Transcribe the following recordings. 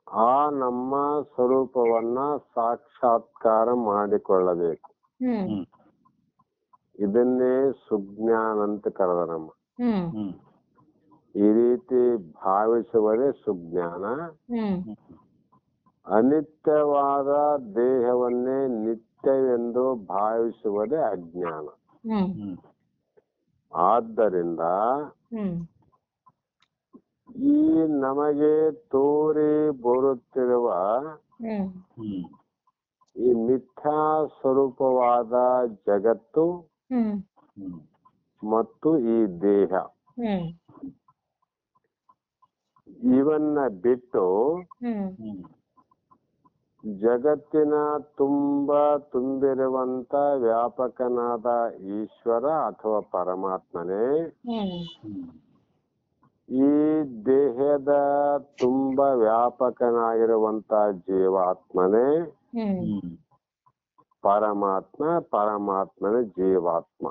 ಆ ನಮ್ಮ ಸ್ವರೂಪವನ್ನ ಸಾಕ್ಷಾತ್ಕಾರ ಮಾಡಿಕೊಳ್ಳಬೇಕು. ಇದನ್ನೇ ಸುಜ್ಞಾನ ಅಂತ ಕರೆದರಮ್ಮ. ಈ ರೀತಿ ಭಾವಿಸುವುದೇ ಸುಜ್ಞಾನ. ಅನಿತ್ಯವಾದ ದೇಹವನ್ನೇ ನಿತ್ಯವೆಂದು ಭಾವಿಸುವುದೇ ಅಜ್ಞಾನ. ಆದ್ದರಿಂದ ಈ ನಮಗೆ ತೋರಿ ಬರುತ್ತಿರುವ ಈ ಮಿಥ್ಯಾ ಸ್ವರೂಪವಾದ ಜಗತ್ತು ಮತ್ತು ಈ ದೇಹ ಇವನ್ನ ಬಿಟ್ಟು ಜಗತ್ತಿನ ತುಂಬಿರುವಂತ ವ್ಯಾಪಕನಾದ ಈಶ್ವರ ಅಥವಾ ಪರಮಾತ್ಮನೇ ಈ ದೇಹದ ವ್ಯಾಪಕನಾಗಿರುವಂತ ಜೀವಾತ್ಮನೇ ಪರಮಾತ್ಮ, ಪರಮಾತ್ಮನೇ ಜೀವಾತ್ಮ.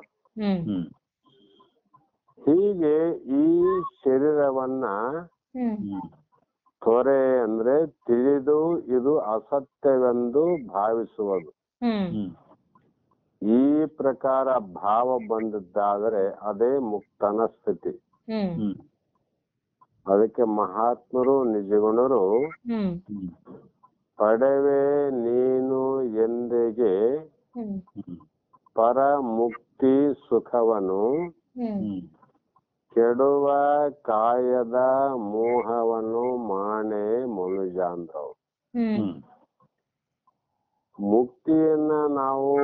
ಹೀಗೆ ಈ ಶರೀರವನ್ನ ತೊರೆ ಅಂದ್ರೆ ತಿಳಿದು ಇದು ಅಸತ್ಯವೆಂದು ಭಾವಿಸುವುದು. ಈ ಪ್ರಕಾರ ಭಾವ ಬಂದದ್ದಾದರೆ ಅದೇ ಮುಕ್ತನ ಸ್ಥಿತಿ. ಅದಕ್ಕೆ ಮಹಾತ್ಮರು ನಿಜಗುಣರು ಪಡೆವೆ ನೀನು ಎಂದಿಗೆ ಪರ ಮುಕ್ತಿ ಸುಖವನು ಕೆಡುವ ಕಾಯದ ಮೋಹವನ್ನು ಮಾಣೆ ಮನುಜಾಂದ್ರವು. ಮುಕ್ತಿಯನ್ನ ನಾವು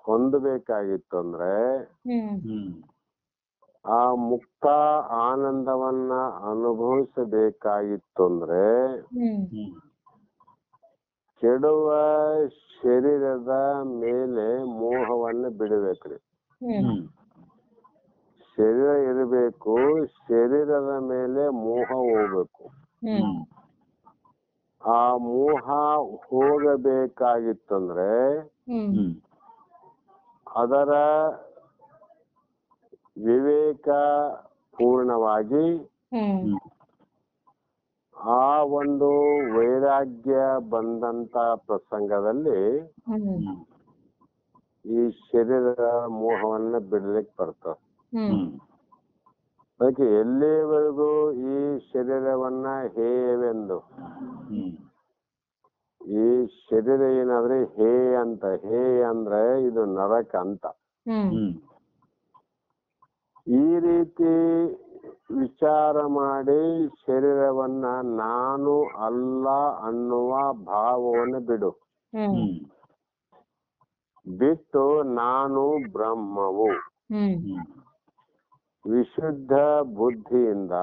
ಹೊಂದಬೇಕಾಗಿತ್ತು ಅಂದ್ರೆ ಆ ಮುಕ್ತ ಆನಂದವನ್ನ ಅನುಭವಿಸಬೇಕಾಗಿತ್ತು ಅಂದ್ರೆ ಕೆಡುವ ಶರೀರದ ಮೇಲೆ ಮೋಹವನ್ನು ಬಿಡಬೇಕ್ರಿ. ಶರೀರ ಇರಬೇಕು, ಶರೀರದ ಮೇಲೆ ಮೋಹ ಹೋಗ್ಬೇಕು. ಆ ಮೋಹ ಹೋಗಬೇಕಾಗಿತ್ತಂದ್ರೆ ಅದರ ವಿವೇಕ ಪೂರ್ಣವಾಗಿ ಆ ಒಂದು ವೈರಾಗ್ಯ ಬಂದಂತ ಪ್ರಸಂಗದಲ್ಲಿ ಈ ಶರೀರದ ಮೋಹವನ್ನ ಬಿಡ್ಲಿಕ್ಕೆ ಬರ್ತದೆ. ಅದಕ್ಕೆ ಎಲ್ಲಿವರೆಗೂ ಈ ಶರೀರವನ್ನ ಹೇವೆಂದು ಈ ಶರೀರ ಏನಾದ್ರೆ ಹೇ ಅಂತ, ಹೇ ಅಂದ್ರೆ ಇದು ನರಕ ಅಂತ ಈ ರೀತಿ ವಿಚಾರ ಮಾಡಿ ಶರೀರವನ್ನ ನಾನು ಅಲ್ಲ ಅನ್ನುವ ಭಾವವನ್ನು ಬಿಟ್ಟು ನಾನು ಬ್ರಹ್ಮವು ವಿಶುದ್ಧ ಬುದ್ಧಿಯಿಂದ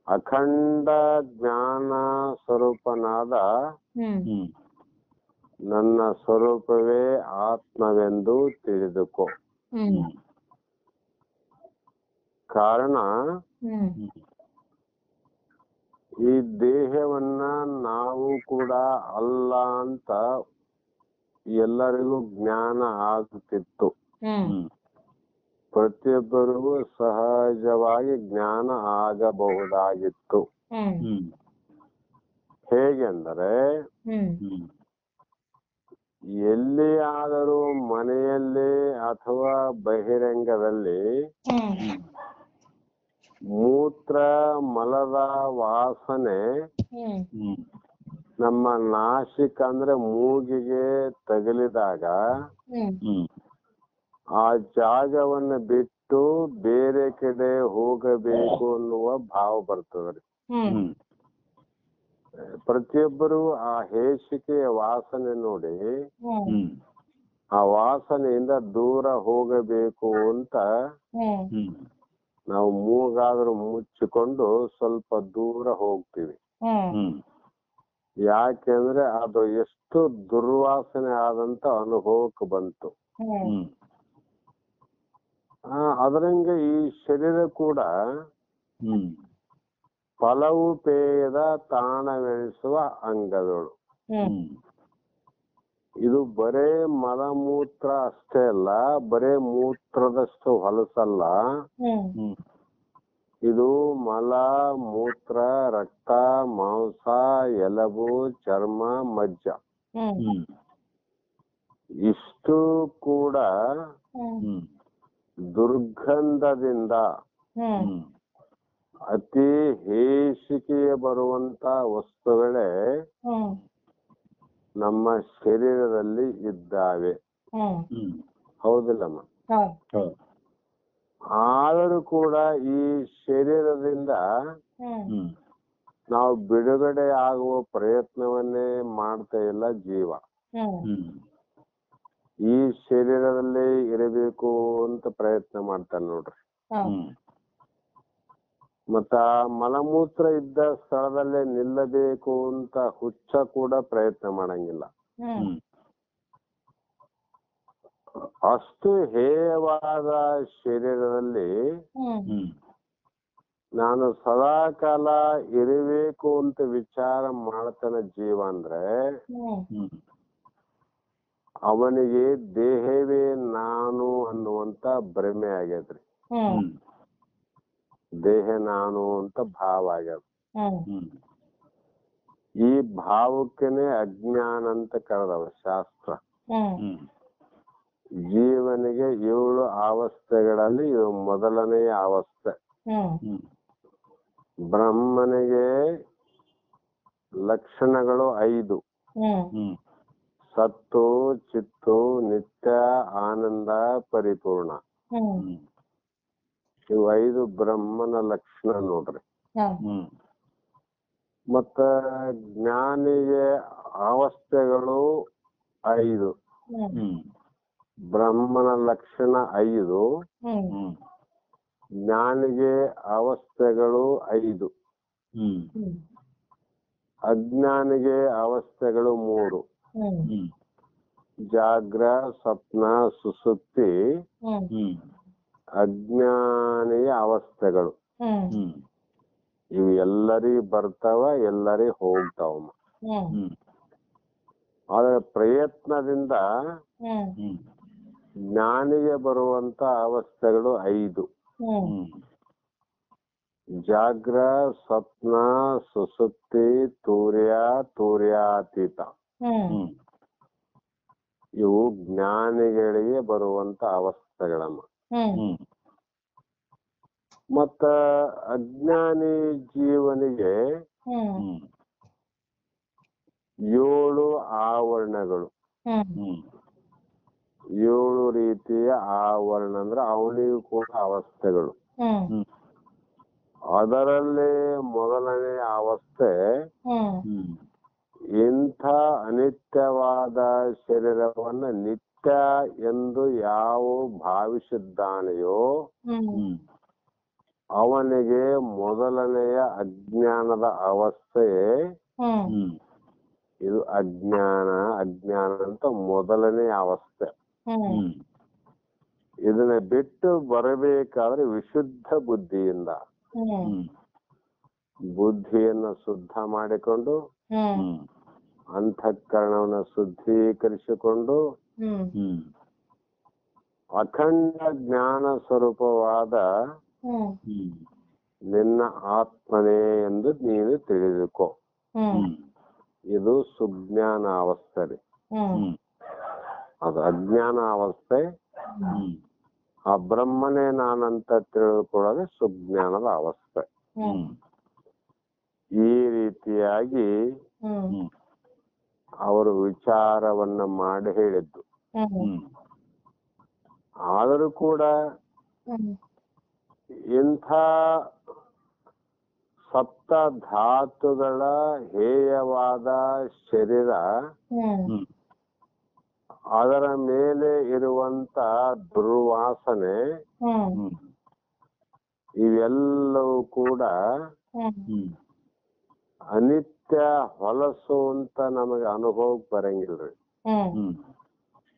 ಅಖಂಡ ಜ್ಞಾನ ಸ್ವರೂಪನಾದ ನನ್ನ ಸ್ವರೂಪವೇ ಆತ್ಮವೆಂದು ತಿಳಿದುಕೋ. ಕಾರಣ ಈ ದೇಹವನ್ನ ನಾವು ಕೂಡ ಅಲ್ಲ ಅಂತ ಎಲ್ಲರಿಗೂ ಜ್ಞಾನ ಆಗುತ್ತಿತ್ತು. ಪ್ರತಿಯೊಬ್ಬರಿಗೂ ಸಹಜವಾಗಿ ಜ್ಞಾನ ಆಗಬಹುದಾಗಿತ್ತು. ಹೇಗೆಂದರೆ ಎಲ್ಲಿಯಾದರೂ ಮನೆಯಲ್ಲಿ ಅಥವಾ ಬಹಿರಂಗದಲ್ಲಿ ಮೂತ್ರ ಮಲದ ವಾಸನೆ ನಮ್ಮ ನಾಸಿಕ ಅಂದ್ರೆ ಮೂಗಿಗೆ ತಗುಲಿದಾಗ ಆ ಜಾಗವನ್ನು ಬಿಟ್ಟು ಬೇರೆ ಕಡೆ ಹೋಗಬೇಕು ಅನ್ನುವ ಭಾವ ಬರ್ತದ್ರಿ. ಪ್ರತಿಯೊಬ್ಬರು ಆ ಹೇಸಿಕೆಯ ವಾಸನೆ ನೋಡಿ ಆ ವಾಸನೆಯಿಂದ ದೂರ ಹೋಗಬೇಕು ಅಂತ ನಾವು ಮೂಗಾದ್ರೂ ಮುಚ್ಚಿಕೊಂಡು ಸ್ವಲ್ಪ ದೂರ ಹೋಗ್ತೀವಿ. ಯಾಕೆಂದ್ರೆ ಅದು ಎಷ್ಟು ದುರ್ವಾಸನೆ ಆದಂತ ಅನುಭವಕ್ಕೆ ಬಂತು. ಅದರಂಗೆ ಈ ಶರೀರ ಕೂಡ ಫಲವು ಪೇಯದ ತಾಣವೆನಿಸುವ ಅಂಗದಳು. ಇದು ಬರೇ ಮಲಮೂತ್ರ ಅಷ್ಟೇ ಅಲ್ಲ, ಬರೇ ಮೂತ್ರದಷ್ಟು ಹೊಲಸಲ್ಲ. ಇದು ಮಲ ಮೂತ್ರ ರಕ್ತ ಮಾಂಸ ಎಲಬು, ಚರ್ಮ, ಮಜ್ಜ ಹ್ಮ್ ಇಷ್ಟು ಕೂಡ ಹ್ಮ್ ದುರ್ಗಂಧದಿಂದ ಹ್ಮ್ ಅತಿ ಹೇಸಿಕೆಯ ಬರುವಂತ ವಸ್ತುಗಳೇ ನಮ್ಮ ಶರೀರದಲ್ಲಿ ಇದ್ದಾವೆ. ಹೌದಿಲ್ಲಮ್ಮ? ಆದರೂ ಕೂಡ ಈ ಶರೀರದಿಂದ ನಾವು ಬಿಡುಗಡೆ ಆಗುವ ಪ್ರಯತ್ನವನ್ನೇ ಮಾಡ್ತಾ ಇಲ್ಲ ಜೀವ. ಈ ಶರೀರದಲ್ಲೇ ಇರಬೇಕು ಅಂತ ಪ್ರಯತ್ನ ಮಾಡ್ತಾನೆ ನೋಡ್ರಿ. ಮತ್ತ ಮಲಮೂತ್ರ ಇದ್ದ ಸ್ಥಳದಲ್ಲೇ ನಿಲ್ಲಬೇಕು ಅಂತ ಹುಚ್ಚ ಕೂಡ ಪ್ರಯತ್ನ ಮಾಡಂಗಿಲ್ಲ. ಅಷ್ಟು ಹೇಯವಾದ ಶರೀರದಲ್ಲಿ ನಾನು ಸದಾಕಾಲ ಇರಬೇಕು ಅಂತ ವಿಚಾರ ಮಾಡ್ತಾನೆ ಜೀವ ಅಂದ್ರೆ ಅವನಿಗೆ ದೇಹವೇ ನಾನು ಅನ್ನುವಂತ ಭ್ರಮೆ ಆಗ್ಯದ್ರಿ. ದೇಹ ನಾನು ಅಂತ ಭಾವ ಆಗ್ಯದ. ಈ ಭಾವಕ್ಕೇನೆ ಅಜ್ಞಾನ ಅಂತ ಕರೆದವ ಶಾಸ್ತ್ರ. ಜೀವನಿಗೆ 7 ಅವಸ್ಥೆಗಳಲ್ಲಿ ಇದು ಮೊದಲನೆಯ ಅವಸ್ಥೆ. ಬ್ರಹ್ಮನಿಗೆ ಲಕ್ಷಣಗಳು 5: ಸತ್ತು, ಚಿತ್ತು, ನಿತ್ಯ, ಆನಂದ, ಪರಿಪೂರ್ಣ. ಇವು 5 ಬ್ರಹ್ಮನ ಲಕ್ಷಣ ನೋಡ್ರಿ. ಮತ್ತ ಜ್ಞಾನಿಗೆ ಅವಸ್ಥೆಗಳು 5. ಬ್ರಹ್ಮನ ಲಕ್ಷಣ 5, ಜ್ಞಾನಿಗೆ ಅವಸ್ಥೆಗಳು 5, ಅಜ್ಞಾನಿಗೆ ಅವಸ್ಥೆಗಳು 3. ಜಾಗ್ರ, ಸ್ವಪ್ನ, ಸುಸುಪ್ತಿ ಅಜ್ಞಾನಿಯ ಅವಸ್ಥೆಗಳು. ಇವು ಎಲ್ಲರಿಗೂ ಬರ್ತಾವ, ಎಲ್ಲರಿಗೂ ಹೋಗ್ತಾವಮ್ಮ. ಆದ್ರೆ ಪ್ರಯತ್ನದಿಂದ ಜ್ಞಾನಿಗೆ ಬರುವಂತ ಅವಸ್ಥೆಗಳು 5: ಜಾಗ್ರ, ಸ್ವಪ್ನ, ಸುಸುಪ್ತಿ, ತೂರ್ಯ, ತೂರ್ಯಾತೀತ. ಇವು ಜ್ಞಾನಿಗಳಿಗೆ ಬರುವಂತ ಅವಸ್ಥೆಗಳಮ್ಮ. ಮತ್ತ ಅಜ್ಞಾನಿ ಜೀವನಿಗೆ 7 ಆವರಣಗಳು. 7 ರೀತಿಯ ಆವರಣ ಅಂದ್ರೆ ಅವನಿಗೂ ಕೂಡ ಅವಸ್ಥೆಗಳು. ಅದರಲ್ಲೇ ಮೊದಲನೇ ಅವಸ್ಥೆ, ಇಂಥ ಅನಿತ್ಯವಾದ ಶರೀರವನ್ನ ನಿತ್ಯ ಎಂದು ಯಾವ ಭಾವಿಸಿದ್ದಾನೆಯೋ ಅವನಿಗೆ ಮೊದಲನೆಯ ಅಜ್ಞಾನದ ಅವಸ್ಥೆಯೇ ಇದು. ಅಜ್ಞಾನ ಅಂತ ಮೊದಲನೇ ಅವಸ್ಥೆ. ಇದನ್ನ ಬಿಟ್ಟು ಬರಬೇಕಾದ್ರೆ ವಿಶುದ್ಧ ಬುದ್ಧಿಯಿಂದ ಬುದ್ಧಿಯನ್ನ ಶುದ್ಧ ಮಾಡಿಕೊಂಡು ಅಂತಃಕರಣವನ್ನ ಶುದ್ಧೀಕರಿಸಿಕೊಂಡು ಅಖಂಡ ಜ್ಞಾನ ಸ್ವರೂಪವಾದ ನಿನ್ನ ಆತ್ಮನೇ ಎಂದು ನೀನು ತಿಳಿದುಕೋ. ಇದು ಸುಜ್ಞಾನ ಅವಸ್ಥೆ ರೀ. ಅದು ಅಜ್ಞಾನ ಅವಸ್ಥೆ. ಆ ಬ್ರಹ್ಮನೇ ನಾನಂತ ತಿಳಿದುಕೊಳ್ಳೋದು ಸುಜ್ಞಾನದ ಅವಸ್ಥೆ. ಈ ರೀತಿಯಾಗಿ ಅವರು ವಿಚಾರವನ್ನ ಮಾಡಿ ಹೇಳಿದ್ದು. ಆದರೂ ಕೂಡ ಇಂಥ ಸಪ್ತ ಧಾತುಗಳ ಹೇಯವಾದ ಶರೀರ, ಅದರ ಮೇಲೆ ಇರುವಂತ ದುರ್ವಾಸನೆ, ಇವೆಲ್ಲವೂ ಕೂಡ ಅನಿತ್ಯ ಹೊಲಸು ಅಂತ ನಮಗೆ ಅನುಭವ ಬರಂಗಿಲ್ರಿ.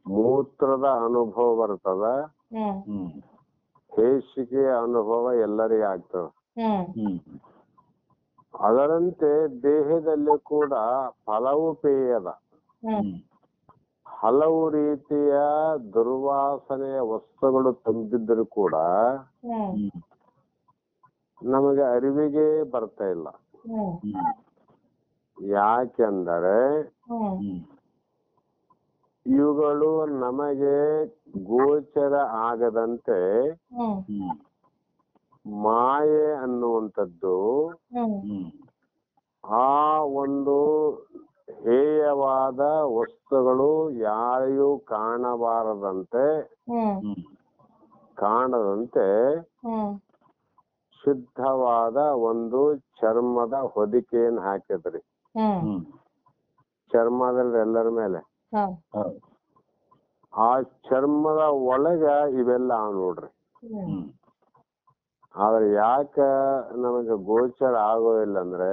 ಮೂತ್ರದ ಅನುಭವ ಬರ್ತದ, ಹೇಸಿಕೆಯ ಅನುಭವ ಎಲ್ಲರಿಗೂ ಆಗ್ತದ. ಅದರಂತೆ ದೇಹದಲ್ಲಿ ಕೂಡ ಹಲವು ಪೇಯದ, ಹಲವು ರೀತಿಯ ದುರ್ವಾಸನೆಯ ವಸ್ತುಗಳು ತುಂಬಿದ್ರು ಕೂಡ ನಮಗೆ ಅರಿವಿಗೆ ಬರ್ತಾ ಇಲ್ಲ. ಯಾಕೆಂದರೆ ಇವುಗಳು ನಮಗೆ ಗೋಚರ ಆಗದಂತೆ ಮಾಯೆ ಅನ್ನುವಂಥದ್ದು ಆ ಒಂದು ಹೇಯವಾದ ವಸ್ತುಗಳು ಯಾರಿಗೂ ಕಾಣದಂತೆ ಶುದ್ಧವಾದ ಒಂದು ಚರ್ಮದ ಹೊದಿಕೆಯನ್ನು ಹಾಕಿದ್ರಿ. ಚರ್ಮದಲ್ಲಿ ಎಲ್ಲರ ಮೇಲೆ ಆ ಚರ್ಮದ ಒಳಗ ಇವೆಲ್ಲ ನೋಡ್ರಿ. ಆದ್ರೆ ಯಾಕ ನಮಗೆ ಗೋಚರ ಆಗೋದಿಲ್ಲ ಅಂದ್ರೆ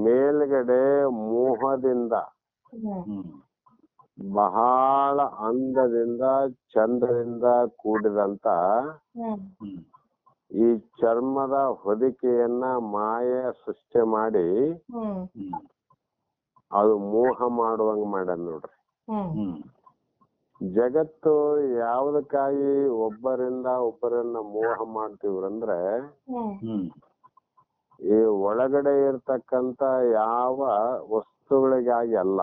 ಮೇಲ್ಗಡೆ ಮೋಹದಿಂದ ಬಹಳ ಅಂದದಿಂದ ಚಂದದಿಂದ ಕೂಡಿದಂತ ಈ ಚರ್ಮದ ಹೊದಿಕೆಯನ್ನ ಮಾಯೆ ಸೃಷ್ಟಿ ಮಾಡಿ ಅದು ಮೋಹ ಮಾಡುವಂಗ ಮಾಡ್ಯಾನ ನೋಡ್ರಿ. ಜಗತ್ತು ಯಾವುದಕ್ಕಾಗಿ ಒಬ್ಬರನ್ನ ಮೋಹ ಮಾಡ್ತೀವ್ರಂದ್ರೆ ಈ ಒಳಗಡೆ ಇರ್ತಕ್ಕಂತ ಯಾವ ವಸ್ತುಗಳಿಗಾಗಿ ಅಲ್ಲ,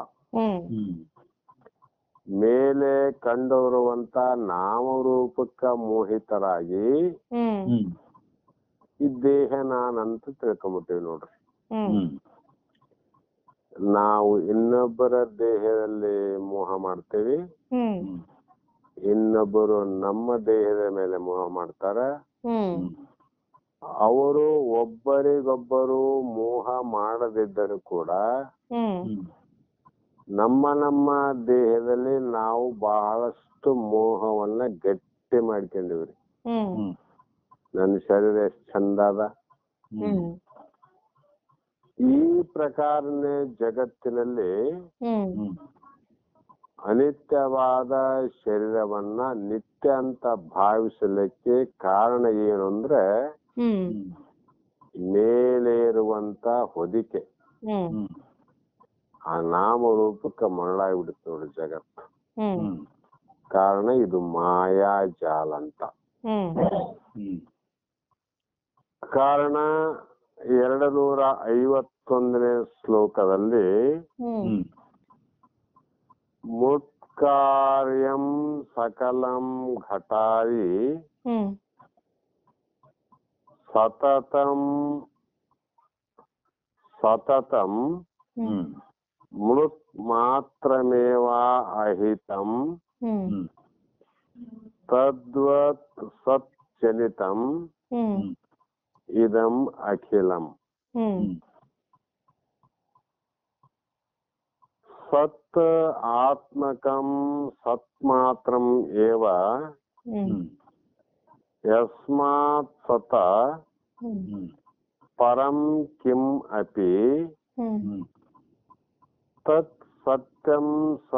ಮೇಲೆ ಕಂಡುಬರುವಂತ ನಾಮರೂಪಕ್ಕ ಮೋಹಿತರಾಗಿ ಈ ದೇಹ ನಾನಂತ ತಿಳ್ಕೊಂಬಿಟ್ಟಿವಿ ನೋಡ್ರಿ. ನಾವು ಇನ್ನೊಬ್ಬರ ದೇಹದಲ್ಲಿ ಮೋಹ ಮಾಡ್ತೇವಿ, ಇನ್ನೊಬ್ಬರು ನಮ್ಮ ದೇಹದ ಮೇಲೆ ಮೋಹ ಮಾಡ್ತಾರ. ಅವರು ಒಬ್ಬರಿಗೊಬ್ಬರು ಮೋಹ ಮಾಡದಿದ್ದರೂ ಕೂಡ ನಮ್ಮ ದೇಹದಲ್ಲಿ ನಾವು ಬಹಳಷ್ಟು ಮೋಹವನ್ನ ಗಟ್ಟಿ ಮಾಡ್ಕೊಂಡಿವ್ರಿ. ನನ್ನ ಶರೀರ ಎಷ್ಟು ಚಂದ ಅದ, ಈ ಪ್ರಕಾರನೇ ಜಗತ್ತಿನಲ್ಲಿ ಅನಿತ್ಯವಾದ ಶರೀರವನ್ನ ನಿತ್ಯ ಅಂತ ಭಾವಿಸಲಿಕ್ಕೆ ಕಾರಣ ಏನು ಅಂದ್ರೆ ಮೇಲೆ ಇರುವಂತ ಹೊದಿಕೆ ಆ ನಾಮರೂಪಕ್ಕೆ ಮರಳಾಗ್ಬಿಡುತ್ತೆ ನೋಡಿ ಜಗತ್ತು. ಕಾರಣ ಇದು ಮಾಯಾಜಾಲ ಅಂತ. ಕಾರಣ 251ನೇ ಶ್ಲೋಕದಲ್ಲಿ ಮುತ್ಕಾರ್ಯಂ ಸಕಲಂ ಘಟಾರಿ ಸತತಂ ಮೃತ್ ಮಾತ್ರಮೇವ ಅಹಿತಂ ತದ್ವತ್ ಸಚ್ಚಲಿತಂ ಇದಂ ಅಖಿಲಂ. ಸತ್ ಆತ್ಮಕಂ ಸತ್ಮಾತ್ರಂ ಏವ ಯಸ್ಮಾತ್ ಸತ ಪರಂ ಕಿಂ ಅಪಿ ತತ್ ಸತ್ಯಂ ಸ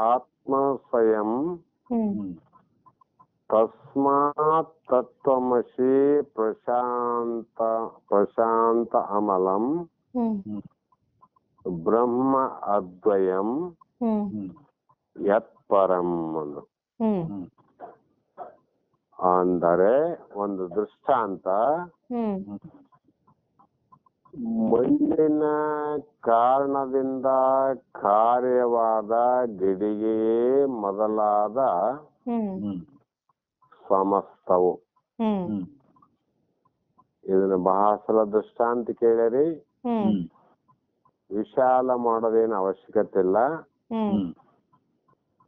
ಆತ್ಮ ಸ್ವಯಂ ತಸ್ಮಾತ್ ತತ್ವಮಸಿ ಪ್ರಶಾಂತ ಅಮಲಂ ಬ್ರಹ್ಮ ಅದ್ವಯಂ ಯತ್ ಪರಂ ಅಂದ್ರು. ಅಂದರೆ ಒಂದು ದೃಷ್ಟಾಂತ, ಮಣ್ಣಿನ ಕಾರಣದಿಂದ ಕಾರ್ಯವಾದ ಗಿಡಿಗೆಯೇ ಮೊದಲಾದ ಸಮಸ್ತವು. ಇದನ್ನ ಬಹಳ ಸಲ ದೃಷ್ಟಾಂತ ಕೇಳಿರಿ, ವಿಶಾಲ ಮಾಡೋದೇನು ಅವಶ್ಯಕತೆ ಇಲ್ಲ.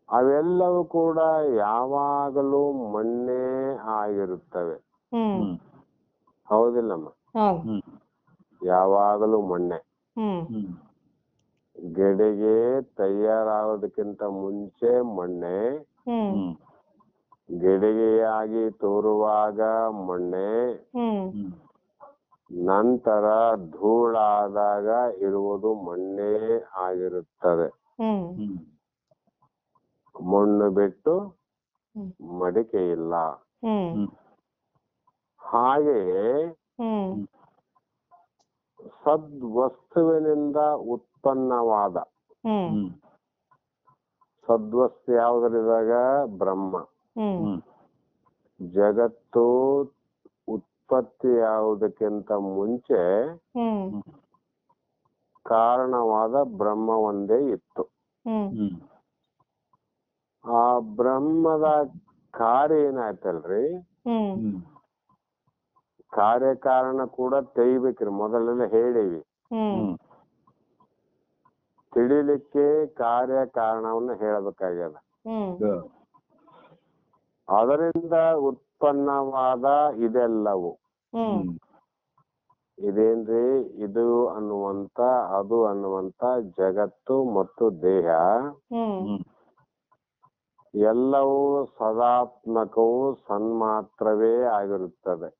ಅವೆಲ್ಲವೂ ಕೂಡ ಯಾವಾಗಲೂ ಮಣ್ಣೇ ಆಗಿರುತ್ತವೆ. ಹೌದಿಲ್ಲಮ್ಮ? ಯಾವಾಗಲೂ ಮಣ್ಣೆ. ಗೆಡೆಗೆ ತಯಾರಾಗೋದಕ್ಕಿಂತ ಮುಂಚೆ ಮಣ್ಣೆ, ಗೆಡೆಗೆಯಾಗಿ ತೋರುವಾಗ ಮಣ್ಣೆ, ನಂತರ ಧೂಳಾದಾಗ ಇರುವುದು ಮಣ್ಣೇ ಆಗಿರುತ್ತದೆ. ಮಣ್ಣು ಬಿಟ್ಟು ಮಡಿಕೆ ಇಲ್ಲ. ಹಾಗೆಯೇ ಸದ್ವಸ್ತುವಿನಿಂದ ಉತ್ಪನ್ನವಾದ ಸದ್ವಸ್ತು ಯಾವುದರಿದಾಗ? ಬ್ರಹ್ಮ. ಜಗತ್ತು ಉತ್ಪತ್ತಿ ಯಾವುದಕ್ಕಿಂತ ಮುಂಚೆ ಕಾರಣವಾದ ಬ್ರಹ್ಮ ಒಂದೇ ಇತ್ತು. ಹ್ಮ್ ಆ ಬ್ರಹ್ಮದ ಕಾರ್ಯ ಏನಾಯ್ತಲ್ರಿ, ಹ್ಮ್ ಕಾರ್ಯಕಾರಣ ಕೂಡ ತೆಗಿಬೇಕ್ರಿ. ಮೊದಲೆಲ್ಲ ಹೇಳಿವಿ, ಹ್ಮ್ ತಿಳಿಲಿಕ್ಕೆ ಕಾರ್ಯಕಾರಣವನ್ನ ಹೇಳಬೇಕಾಗ್ಯದ. ಅದರಿಂದ ಉತ್ಪನ್ನವಾದ ಇದೆಲ್ಲವು ಇದೇನ್ರಿ, ಇದು ಅನ್ನುವಂತ ಅದು ಅನ್ನುವಂತ ಜಗತ್ತು ಮತ್ತು ದೇಹ ಎಲ್ಲವೂ ಸದಾತ್ಮಕವು ಸನ್ಮಾತ್ರವೇ ಆಗಿರುತ್ತದೆ.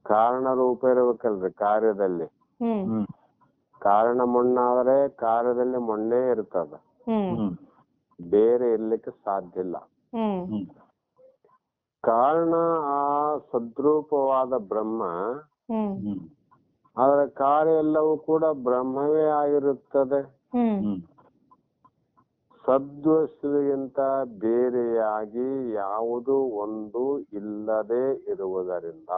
ಕಾರಣ ರೂಪ ಇರಬೇಕಲ್ರಿ ಕಾರ್ಯದಲ್ಲಿ. ಕಾರಣ ಮಣ್ಣಾದ್ರೆ ಕಾರ್ಯದಲ್ಲಿ ಮಣ್ಣೇ ಇರ್ತದ, ಬೇರೆ ಇರ್ಲಿಕ್ಕೆ ಸಾಧ್ಯ ಇಲ್ಲ. ಕಾರಣ ಆ ಸದ್ರೂಪವಾದ ಬ್ರಹ್ಮ, ಅದರ ಕಾರ್ಯ ಎಲ್ಲವೂ ಕೂಡ ಬ್ರಹ್ಮವೇ ಆಗಿರುತ್ತದೆ. ಸದ್ವಸ್ತುವಿಗಿಂತ ಬೇರೆಯಾಗಿ ಯಾವುದು ಒಂದು ಇಲ್ಲದೆ ಇರುವುದರಿಂದ,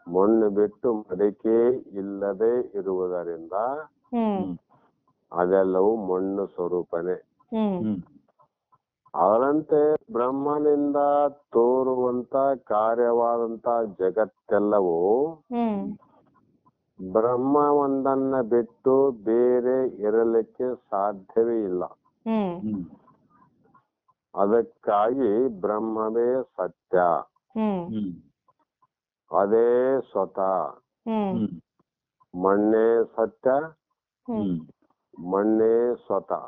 ಮಣ್ಣು ಬಿಟ್ಟು ಮಡಿಕೆ ಇಲ್ಲದೆ ಇರುವುದರಿಂದ ಅದೆಲ್ಲವೂ ಮಣ್ಣು ಸ್ವರೂಪನೇ. ಅದರಂತೆ ಬ್ರಹ್ಮನಿಂದ ತೋರುವಂತ ಕಾರ್ಯವಾದಂತ ಜಗತ್ತೆಲ್ಲವೂ ಬ್ರಹ್ಮ ಒಂದನ್ನ ಬಿಟ್ಟು ಬೇರೆ ಇರಲಿಕ್ಕೆ ಸಾಧ್ಯವೇ ಇಲ್ಲ. ಅದಕ್ಕಾಗಿ ಬ್ರಹ್ಮವೇ ಸತ್ಯ, ಅದೇ ಸ್ವತಃ. ಮಣ್ಣೇ ಸತ್ಯ, ಮಣ್ಣೇ ಸ್ವತಃ.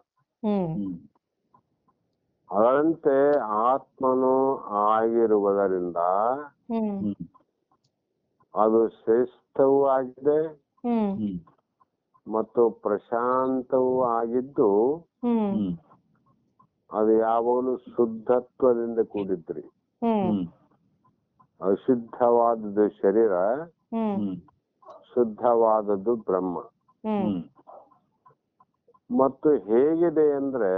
ಅದರಂತೆ ಆತ್ಮನು ಆಗಿರುವುದರಿಂದ ಅದು ಶ್ರೇಷ್ಠವೂ ಆಗಿದೆ ಮತ್ತು ಪ್ರಶಾಂತವೂ ಆಗಿದ್ದು, ಅದು ಯಾವಾಗಲೂ ಶುದ್ಧತ್ವದಿಂದ ಕೂಡಿದ್ರಿ. ಅಶುದ್ಧವಾದದ್ದು ಶರೀರ, ಶುದ್ಧವಾದದ್ದು ಬ್ರಹ್ಮ. ಮತ್ತು ಹೇಗಿದೆ ಅಂದ್ರೆ,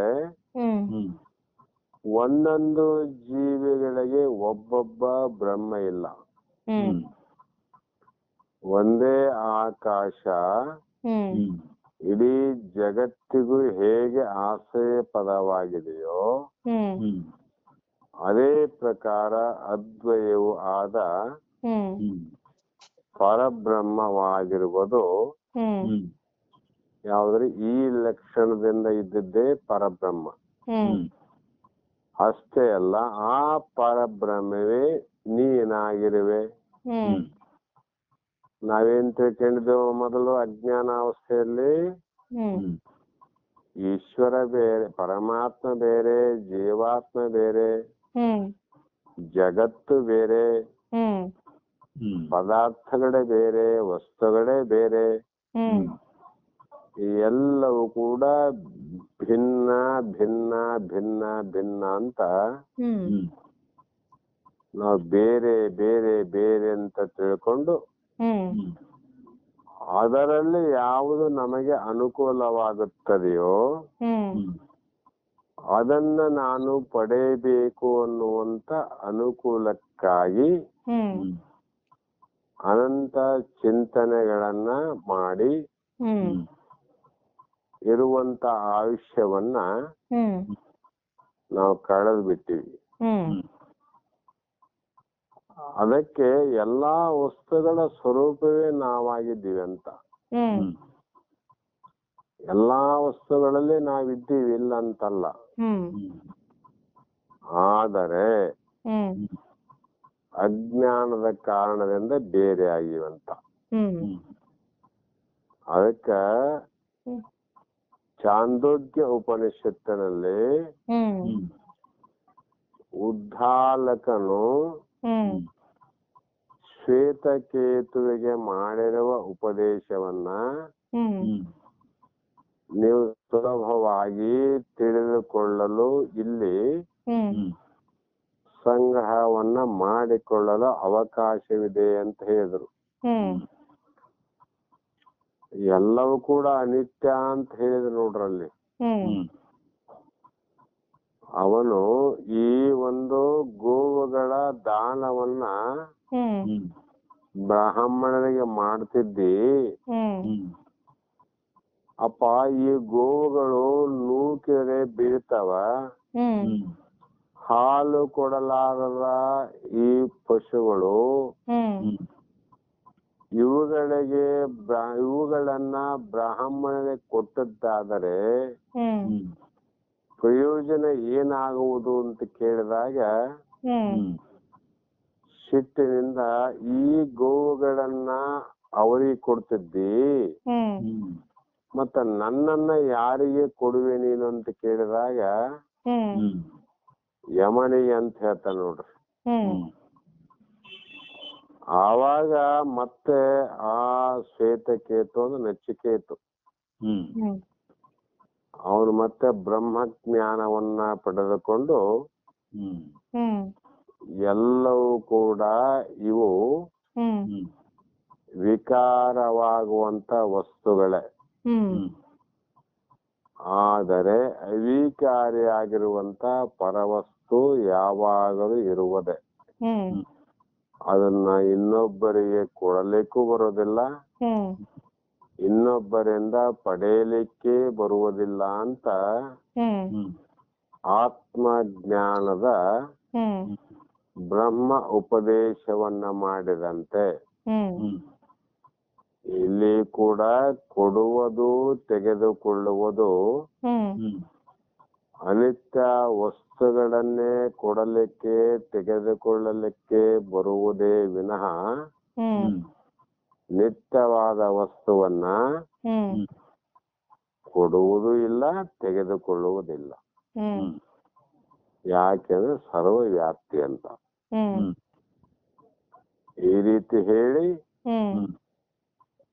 ಒಂದೊಂದು ಜೀವಿಗಳಿಗೆ ಒಬ್ಬೊಬ್ಬ ಬ್ರಹ್ಮ ಇಲ್ಲ. ಒಂದೇ ಆಕಾಶ ಇಡೀ ಜಗತ್ತಿಗೂ ಹೇಗೆ ಆಶ್ರಯ ಪದವಾಗಿದೆಯೋ, ಅದೇ ಪ್ರಕಾರ ಅದ್ವಯವೂ ಆದ ಪರಬ್ರಹ್ಮವಾಗಿರುವುದು ಯಾವ್ದ್ರೆ ಈ ಲಕ್ಷಣದಿಂದ ಇದ್ದಿದ್ದೇ ಪರಬ್ರಹ್ಮ. ಅಷ್ಟೇ ಅಲ್ಲ, ಆ ಪರಬ್ರಹ್ಮವೇ ನೀನಾಗಿರುವೆ. ನಾವೇನ್ ತಿಳ್ಕೊಂಡಿದ್ದೇವೆ ಮೊದಲು ಅಜ್ಞಾನಾವಸ್ಥೆಯಲ್ಲಿ, ಈಶ್ವರ ಬೇರೆ, ಪರಮಾತ್ಮ ಬೇರೆ, ಜೀವಾತ್ಮ ಬೇರೆ, ಜಗತ್ತು ಬೇರೆ, ಪದಾರ್ಥಗಳೇ ಬೇರೆ, ವಸ್ತುಗಳೇ ಬೇರೆ, ಎಲ್ಲವೂ ಕೂಡ ಭಿನ್ನ ಭಿನ್ನ ಭಿನ್ನ ಭಿನ್ನ ಅಂತ ನಾವು ಬೇರೆ ಬೇರೆ ಬೇರೆ ಅಂತ ತಿಳ್ಕೊಂಡು ಅದರಲ್ಲಿ ಯಾವುದು ನಮಗೆ ಅನುಕೂಲವಾಗುತ್ತದೆಯೋ ಅದನ್ನ ನಾನು ಪಡೆಯಬೇಕು ಅನ್ನುವಂತ ಅನುಕೂಲಕ್ಕಾಗಿ ಅನಂತ ಚಿಂತನೆಗಳನ್ನ ಮಾಡಿ ಇರುವಂತ ಆಯುಷ್ಯವನ್ನ ನಾವು ಕಳೆದು ಬಿಟ್ಟಿವಿ. ಅದಕ್ಕೆ ಎಲ್ಲಾ ವಸ್ತುಗಳ ಸ್ವರೂಪವೇ ನಾವಾಗಿದ್ದೀವಿ ಅಂತ. ಎಲ್ಲಾ ವಸ್ತುಗಳಲ್ಲಿ ನಾವಿದ್ದೀವಿ, ಇಲ್ಲ ಅಂತಲ್ಲ. ಆದರೆ ಅಜ್ಞಾನದ ಕಾರಣದಿಂದ ಬೇರೆ ಆಗಿವಂತ. ಅದಕ್ಕ ಚಾಂದೋಗ್ಯ ಉಪನಿಷತ್ತಿನಲ್ಲಿ ಉದ್ದಾಲಕನು ಶ್ವೇತಕೇತುವಿಗೆ ಮಾಡಿರುವ ಉಪದೇಶವನ್ನ ನೀವು ಸುಲಭವಾಗಿ ತಿಳಿದುಕೊಳ್ಳಲು ಇಲ್ಲಿ ಸಂಗ್ರಹವನ್ನ ಮಾಡಿಕೊಳ್ಳಲು ಅವಕಾಶವಿದೆ ಅಂತ ಹೇಳಿದ್ರು. ಎಲ್ಲವೂ ಕೂಡ ಅನಿತ್ಯ ಅಂತ ಹೇಳಿದ್ರು ನೋಡ್ರಲ್ಲಿ. ಅವನು ಈ ಒಂದು ಗೋವುಗಳ ದಾನವನ್ನ ಬ್ರಾಹ್ಮಣನಿಗೆ ಮಾಡ್ತಿದ್ದಿ, ಅಪ್ಪ ಈ ಗೋವುಗಳು ನೂಕಿದ್ರೆ ಬೀಳ್ತಾವ, ಹಾಲು ಕೊಡಲಾರದ ಈ ಪಶುಗಳು ಇವುಗಳನ್ನ ಬ್ರಾಹ್ಮಣನಿಗೆ ಕೊಟ್ಟದ್ದಾದರೆ ಪ್ರಯೋಜನ ಏನಾಗುವುದು ಅಂತ ಕೇಳಿದಾಗ ಸಿಟ್ಟಿನಿಂದ ಈ ಗೋವುಗಳನ್ನ ಅವರಿಗೆ ಕೊಡ್ತಿದ್ದಿ, ಮತ್ತ ನನ್ನನ್ನ ಯಾರಿಗೆ ಕೊಡುವೆ ನೀನು ಅಂತ ಕೇಳಿದಾಗ ಯಮನಿಗೆ ಅಂತ ಹೇಳ್ತಾನ ನೋಡ್ರಿ. ಆವಾಗ ಮತ್ತೆ ಆ ಶ್ವೇತಕೇತು ಅಂದ್ರೆ ನಚಿಕೇತು ಅವನು ಮತ್ತೆ ಬ್ರಹ್ಮಜ್ಞಾನವನ್ನ ಪಡೆದುಕೊಂಡು ಎಲ್ಲವೂ ಕೂಡ ಇವು ವಿಕಾರವಾಗುವಂತ ವಸ್ತುಗಳೇ, ಆದರೆ ಅವಿಕಾರಿಯಾಗಿರುವಂತ ಪರವಸ್ತು ಯಾವಾಗಲೂ ಇರುವುದೇ. ಅದನ್ನ ಇನ್ನೊಬ್ಬರಿಗೆ ಕೊಡಲಿಕ್ಕೂ ಬರೋದಿಲ್ಲ, ಇನ್ನೊಬ್ಬರಿಂದ ಪಡೆಯಲಿಕ್ಕೆ ಬರುವುದಿಲ್ಲ ಅಂತ ಆತ್ಮಜ್ಞಾನದ ಬ್ರಹ್ಮ ಉಪದೇಶವನ್ನ ಮಾಡಿದಂತೆ ಇಲ್ಲಿ ಕೂಡ ಕೊಡುವುದು ತೆಗೆದುಕೊಳ್ಳುವುದು ಅನಿತ್ಯ ವಸ್ತುಗಳನ್ನೇ ಕೊಡಲಿಕ್ಕೆ ತೆಗೆದುಕೊಳ್ಳಲಿಕ್ಕೆ ಬರುವುದೇ ವಿನಃ ನಿತ್ಯವಾದ ವಸ್ತುವನ್ನ ಕೊಡುವುದೂ ಇಲ್ಲ, ತೆಗೆದುಕೊಳ್ಳುವುದಿಲ್ಲ. ಯಾಕೆಂದ್ರೆ ಸರ್ವವ್ಯಾಪ್ತಿ ಅಂತ. ಈ ರೀತಿ ಹೇಳಿ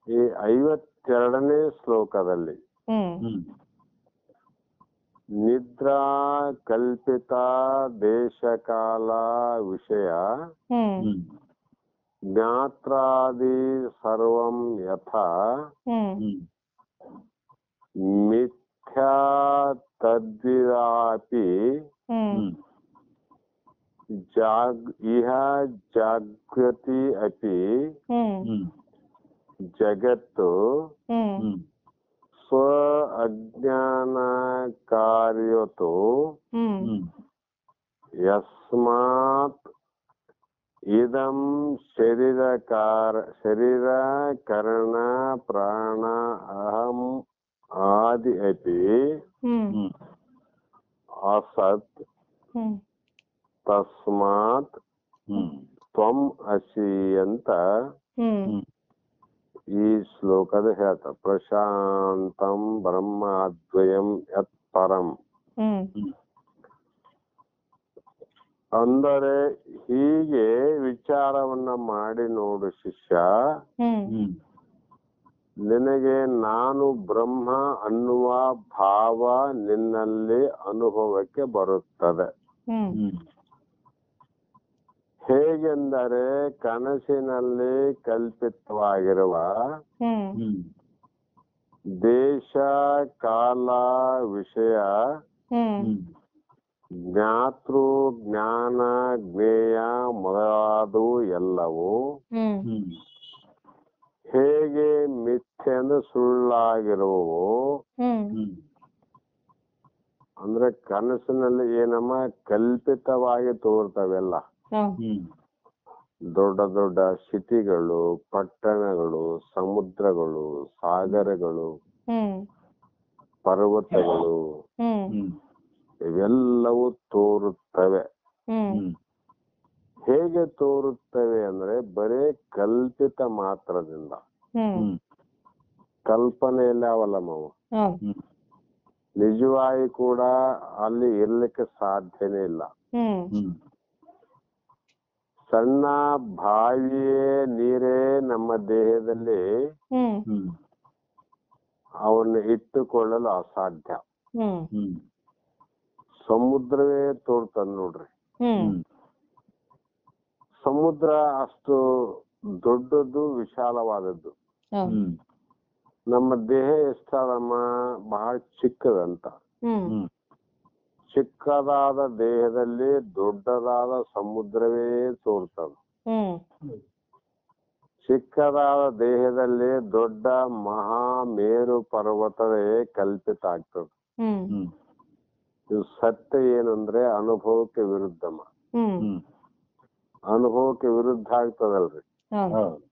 ಈ 52ನೇ ಶ್ಲೋಕದಲ್ಲಿ ನಿದ್ರಾ ಕಲ್ಪಿತ ದೇಶಕಾಲ ವಿಷಯ ಜ್ಞಾತ್ರಾದಿ ಸರ್ವಂ ಯಥಾ ಮಿಥ್ಯಾ ತದ್ವಿದಾಪಿ ಇಹ ಜಾಗೃತಿ ಅಪಿ ಜಗತ್ತು ಸ್ವ ಅಜ್ಞಾನ ಕಾರ್ಯತೋ ಯಸ್ಮಾತ್ ಇದಂ ಶರೀರ ಕರಣ ಪ್ರಾಣ ಅಹಂ ಆದಿ ಅಪಿ ಅಸತ್ ತಸ್ಮಾತ್ ತ್ವಂ ಅಸಿ ಅಂತ ಈ ಶ್ಲೋಕದ ಹೇಳ್ತ. ಪ್ರಶಾಂತಂ ಬ್ರಹ್ಮ ಅದ್ವಯಂ ಯತ್ ಪರಂ ಅಂದರೆ ಹೀಗೆ ವಿಚಾರವನ್ನ ಮಾಡಿ ನೋಡು ಶಿಷ್ಯ, ನಿನಗೆ ನಾನು ಬ್ರಹ್ಮ ಅನ್ನುವ ಭಾವ ನಿನ್ನಲ್ಲಿ ಅನುಭವಕ್ಕೆ ಬರುತ್ತದೆ. ಹೇಗೆಂದರೆ ಕನಸಿನಲ್ಲಿ ಕಲ್ಪಿತವಾಗಿರುವ ದೇಶ ಕಾಲ ವಿಷಯ ಜ್ಞಾತೃ ಜ್ಞಾನ ಜ್ಞೇಯ ಮೊದಲಾದವು ಎಲ್ಲವೂ ಹೇಗೆ ಮಿಥ್ಯೆಂದು ಸುಳ್ಳಾಗಿರುವವು ಅಂದ್ರೆ ಕನಸಿನಲ್ಲಿ ಏನಮ್ಮ ಕಲ್ಪಿತವಾಗಿ ತೋರ್ತವೆಲ್ಲ. ದೊಡ್ಡ ದೊಡ್ಡ ಸಿಟಿಗಳು, ಪಟ್ಟಣಗಳು, ಸಮುದ್ರಗಳು, ಸಾಗರಗಳು, ಪರ್ವತಗಳು ಇವೆಲ್ಲವೂ ತೋರುತ್ತವೆ. ಹೇಗೆ ತೋರುತ್ತವೆ ಅಂದ್ರೆ ಬರೇ ಕಲ್ಪಿತ ಮಾತ್ರದಿಂದ, ಕಲ್ಪನೆಯಲ್ಲಿ ಅವಲಂಬವು. ನಿಜವಾಗಿ ಕೂಡ ಅಲ್ಲಿ ಇರ್ಲಿಕ್ಕೆ ಸಾಧ್ಯನೇ ಇಲ್ಲ. ಸಣ್ಣ ಬಾವಿಯೇ ನೀರೇ ನಮ್ಮ ದೇಹದಲ್ಲಿ ಅವನ್ನು ಇಟ್ಟುಕೊಳ್ಳಲು ಅಸಾಧ್ಯ. ಸಮುದ್ರವೇ ತೋರ್ತದ ನೋಡ್ರಿ. ಸಮುದ್ರ ಅಷ್ಟು ದೊಡ್ಡದು, ವಿಶಾಲವಾದದ್ದು. ನಮ್ಮ ದೇಹ ಎಷ್ಟದಮ್ಮ ಬಹಳ ಚಿಕ್ಕದಂತ. ಚಿಕ್ಕದಾದ ದೇಹದಲ್ಲಿ ದೊಡ್ಡದಾದ ಸಮುದ್ರವೇ ತೋರ್ತದ. ಚಿಕ್ಕದಾದ ದೇಹದಲ್ಲಿ ದೊಡ್ಡ ಮಹಾ ಮೇರು ಪರ್ವತವೇ ಕಲ್ಪಿತ ಆಗ್ತದೆ. ಹ್ಮ್ ಹ್ಮ್ ಇದು ಸತ್ಯ ಏನಂದ್ರೆ ಅನುಭವಕ್ಕೆ ವಿರುದ್ಧಮ್ಮ. ಹ್ಮ್ ಹ್ಮ್ ಅನುಭವಕ್ಕೆ ವಿರುದ್ಧ ಆಗ್ತದಲ್ರಿ. ಹೌದು ಹೌದು.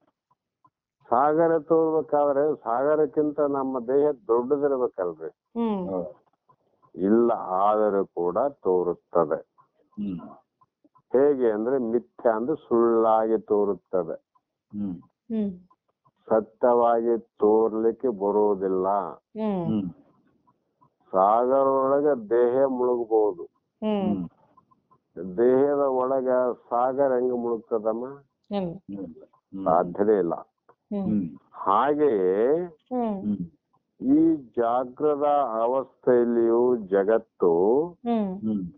ಸಾಗರ ತೋರ್ಬೇಕಾದ್ರೆ ಸಾಗರಕ್ಕಿಂತ ನಮ್ಮ ದೇಹ ದೊಡ್ಡದಿರ್ಬೇಕಲ್ರಿ. ಹ್ಮ್ ಹೌದು. ಇಲ್ಲ ಆದರೂ ಕೂಡ ತೋರುತ್ತದೆ. ಹ್ಮ್ ಹೇಗೆ ಅಂದ್ರೆ ಮಿಥ್ಯ ಅಂದ್ರೆ ಸುಳ್ಳಾಗಿ ತೋರುತ್ತದೆ, ಹ್ಮ್ ಹ್ಮ್ ಸತ್ಯವಾಗಿ ತೋರ್ಲಿಕ್ಕೆ ಬರುವುದಿಲ್ಲ. ಹ್ಮ್ ಹ್ಮ್ ಸಾಗರ ಒಳಗ ದೇಹ ಮುಳುಗಬಹುದು, ಹ್ಮ್ ಹ್ಮ್ ದೇಹದ ಒಳಗ ಸಾಗರ ಹೆಂಗ ಮುಳುಗ್ತದಮ್ಮ? ಹ್ಮ್ ಹ್ಮ್ ಸಾಧ್ಯನೇ ಇಲ್ಲ. ಹ್ಮ್ ಹ್ಮ್ ಹಾಗೆಯೇ ಹ್ಮ್ ಹ್ಮ್ ಈ ಜಾಗೃತ ಅವಸ್ಥೆಯಲ್ಲಿಯೂ ಜಗತ್ತು ಹ್ಮ್ ಹ್ಮ್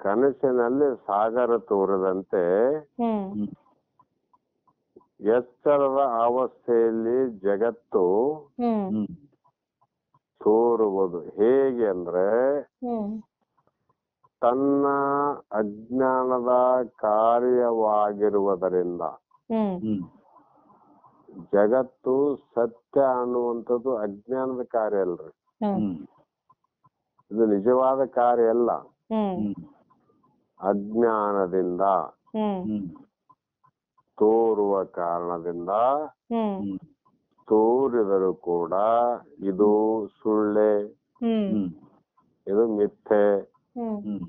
ಕನಸಿನಲ್ಲಿ ಸಾಗರ ತೋರದಂತೆ ಹ್ಮ್ ಹ್ಮ್ ಎಚ್ಚರದ ಅವಸ್ಥೆಯಲ್ಲಿ ಜಗತ್ತು ಹ್ಮ್ ಹ್ಮ್ ತೋರುವುದು. ಹೇಗೆ ಅಂದ್ರೆ ಹ್ಮ್ ತನ್ನ ಅಜ್ಞಾನದ ಕಾರ್ಯವಾಗಿರುವುದರಿಂದ ಹ್ಮ್ ಹ್ಮ್ ಜಗತ್ತು ಸತ್ಯ ಅನ್ನುವಂಥದ್ದು ಅಜ್ಞಾನದ ಕಾರ್ಯ ಅಲ್ರಿ. ಹ್ಮ್ ಇದು ನಿಜವಾದ ಕಾರ್ಯ ಅಲ್ಲ. ಹ್ಮ್ ಹ್ಮ್ ಅಜ್ಞಾನದಿಂದ ಹ್ಮ್ ಹ್ಮ್ ತೋರುವ ಕಾರಣದಿಂದ ಹ್ಮ್ ಹ್ಮ್ ತೋರಿದರೂ ಕೂಡ ಇದು ಸುಳ್ಳೆ, ಹ್ಮ್ ಹ್ಮ್ ಇದು ಮಿಥ್ಯೆ. ಹ್ಮ್ ಹ್ಮ್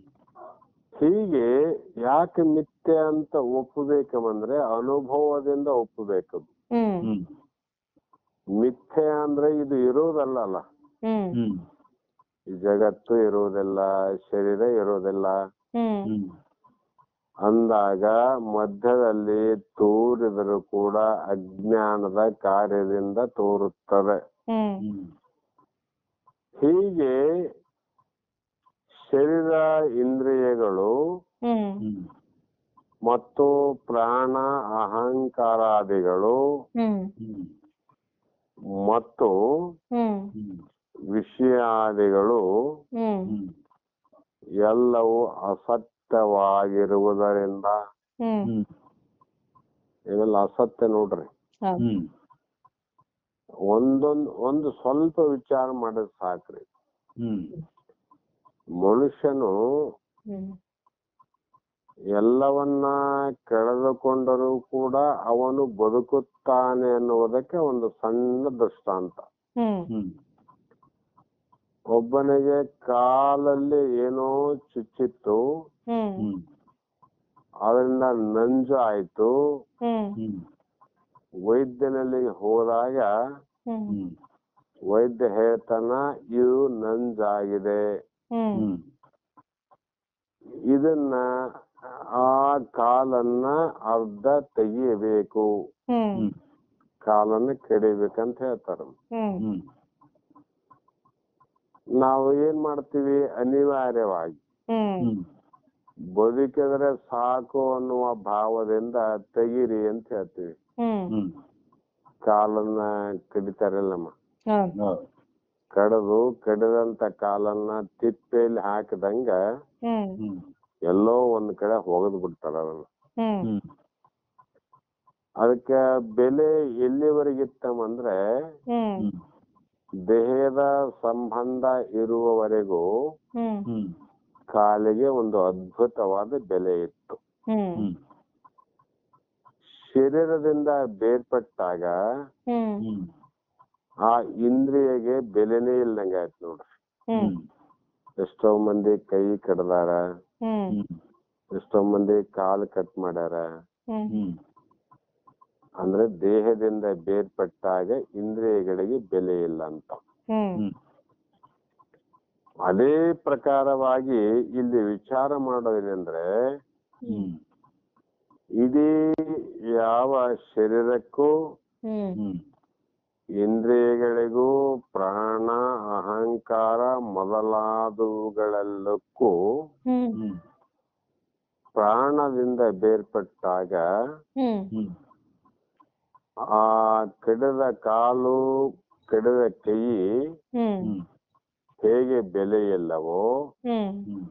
ಹೀಗೆ ಯಾಕೆ ಮಿಥ್ಯೆ ಅಂತ ಒಪ್ಪಬೇಕಂದ್ರೆ ಅನುಭವದಿಂದ ಒಪ್ಪಬೇಕು. ಹ್ಮ್ ಹ್ಮ್ ಮಿಥ್ಯೆ ಅಂದ್ರೆ ಇದು ಇರೋದಲ್ಲ. ಹ್ಮ್ ಹ್ಮ್ ಈ ಜಗತ್ತು ಇರುವುದಿಲ್ಲ, ಶರೀರ ಇರುವುದಿಲ್ಲ ಹ್ಮ್ ಹ್ಮ್ ಅಂದಾಗ ಮಧ್ಯದಲ್ಲಿ ತೋರಿದರೂ ಕೂಡ ಅಜ್ಞಾನದ ಕಾರ್ಯದಿಂದ ತೋರುತ್ತದೆ. ಹ್ಮ್ ಹ್ಮ್ ಹೀಗೆ ಶರೀರ, ಇಂದ್ರಿಯಗಳು ಹ್ಮ್ ಹ್ಮ್ ಮತ್ತು ಪ್ರಾಣ, ಅಹಂಕಾರಾದಿಗಳು ಹ್ಮ್ ಹ್ಮ್ ಮತ್ತು ಹ್ಮ್ ಹ್ಮ್ ವಿಷಯಾದಿಗಳು ಹ್ಮ್ ಹ್ಮ್ ಎಲ್ಲವೂ ಅಸತ್ಯವಾಗಿರುವುದರಿಂದ ಹ್ಮ್ ಹ್ಮ್ ಇವೆಲ್ಲ ಅಸತ್ಯ ನೋಡ್ರಿ. ಹೌದು ಹ್ಮ್ ಒಂದು ಸ್ವಲ್ಪ ವಿಚಾರ ಮಾಡಿದ್ರೆ ಸಾಕ್ರಿ. ಹ್ಮ್ ಮನುಷ್ಯನು ಹ್ಮ್ ಎಲ್ಲವನ್ನ ಕಳೆದುಕೊಂಡರೂ ಕೂಡ ಅವನು ಬದುಕುತ್ತಾನೆ ಅನ್ನುವುದಕ್ಕೆ ಒಂದು ಸಣ್ಣ ದೃಷ್ಟಾಂತ. ಹ್ಮ್ ಹ್ಮ್ ಒಬ್ಬನಿಗೆ ಕಾಲಲ್ಲಿ ಏನೋ ಚುಚ್ಚಿತ್ತು, ಹ್ಮ್ ಹ್ಮ್ ಅದರಿಂದ ನಂಜು ಆಯ್ತು. ಹ್ಮ್ ಹ್ಮ್ ವೈದ್ಯನಲ್ಲಿ ಹೋದಾಗ ಹ್ಮ್ ಹ್ಮ್ ವೈದ್ಯ ಹೇಳ್ತಾನ ಇದು ನಂಜಾಗಿದೆ, ಹ್ಮ್ ಹ್ಮ್ ಇದನ್ನ ಆ ಕಾಲನ್ನ ಅರ್ಧ ತೆಗಿಯಬೇಕು, ಹ್ಮ್ ಹ್ಮ್ ಕಾಲನ್ನ ಕೆಡಿಬೇಕಂತ ಹೇಳ್ತಾರ. ಹ್ಮ್ ಹ್ಮ್ ನಾವು ಏನ್ ಮಾಡ್ತೀವಿ? ಅನಿವಾರ್ಯವಾಗಿ ಹ್ಮ್ ಹ್ಮ್ ಬದುಕಿದ್ರೆ ಸಾಕು ಅನ್ನುವ ಭಾವದಿಂದ ತೆಗೀರಿ ಅಂತ ಹೇಳ್ತೀವಿ. ಹ್ಮ್ ಹ್ಮ್ ಕಾಲನ್ನ ಕಡಿತಾರಲ್ಲಮ್ಮ. ಹೌದು ಹೌದು. ಕಡಿದಂತ ಕಾಲನ್ನ ತಿಪ್ಪೆಯಲ್ಲಿ ಹಾಕಿದಂಗ ಹ್ಮ್ ಹ್ಮ್ ಎಲ್ಲೋ ಒಂದ್ ಕಡೆ ಒಗದ್ ಬಿಡ್ತಾರ ಅದನ್ನ. ಹ್ಮ್ ಹ್ಮ್ ಅದಕ್ಕೆ ಬೆಲೆ ಎಲ್ಲಿವರೆಗಿತ್ತಂದ್ರೆ ಹ್ಮ್ ಹ್ಮ್ ದೇಹದ ಸಂಬಂಧ ಇರುವವರೆಗೂ ಹ್ಮ್ ಹ್ಮ್ ಕಾಲಿಗೆ ಒಂದು ಅದ್ಭುತವಾದ ಬೆಲೆ ಇತ್ತು. ಹ್ಮ್ ಹ್ಮ್ ಶರೀರದಿಂದ ಬೇರ್ಪಟ್ಟಾಗ ಹ್ಮ್ ಹ್ಮ್ ಆ ಇಂದ್ರಿಯಗೆ ಬೆಲೆನೇ ಇಲ್ದಂಗ ಆಯ್ತು ನೋಡ್ರಿ. ಹ್ಮ್ ಎಷ್ಟೋ ಮಂದಿ ಕೈ ಕಡ್ದಾರ, ಹ್ಮ್ ಹ್ಮ್ ಎಷ್ಟೋ ಮಂದಿ ಕಾಲು ಕಟ್ ಮಾಡ್ಯಾರ. ಹ್ಮ್ ಹ್ಮ್ ಅಂದ್ರೆ ದೇಹದಿಂದ ಬೇರ್ಪಟ್ಟಾಗ ಇಂದ್ರಿಯಗಳಿಗೆ ಬೆಲೆ ಇಲ್ಲ ಅಂತ. ಹ್ಮ್ ಹ್ಮ್ ಅದೇ ಪ್ರಕಾರವಾಗಿ ಇಲ್ಲಿ ವಿಚಾರ ಮಾಡೋದೇನೆಂದ್ರೆ ಹ್ಮ್ ಇಡೀ ಯಾವ ಶರೀರಕ್ಕೂ ಹ್ಮ್ ಹ್ಮ್ ಇಂದ್ರಿಯಗಳಿಗೂ ಪ್ರಾಣ, ಅಹಂಕಾರ ಮೊದಲಾದವುಗಳೆಲ್ಲಕ್ಕೂ ಹ್ಮ್ ಹ್ಮ್ ಪ್ರಾಣದಿಂದ ಬೇರ್ಪಟ್ಟಾಗ ಹ್ಮ್ ಹ್ಮ್ ಆ ಕಡಿದ ಕಾಲು, ಕಡಿದ ಕೈ ಹ್ಮ್ ಹ್ಮ್ ಹೇಗೆ ಬೆಲೆ ಇಲ್ಲವೋ ಹ್ಮ್ ಹ್ಮ್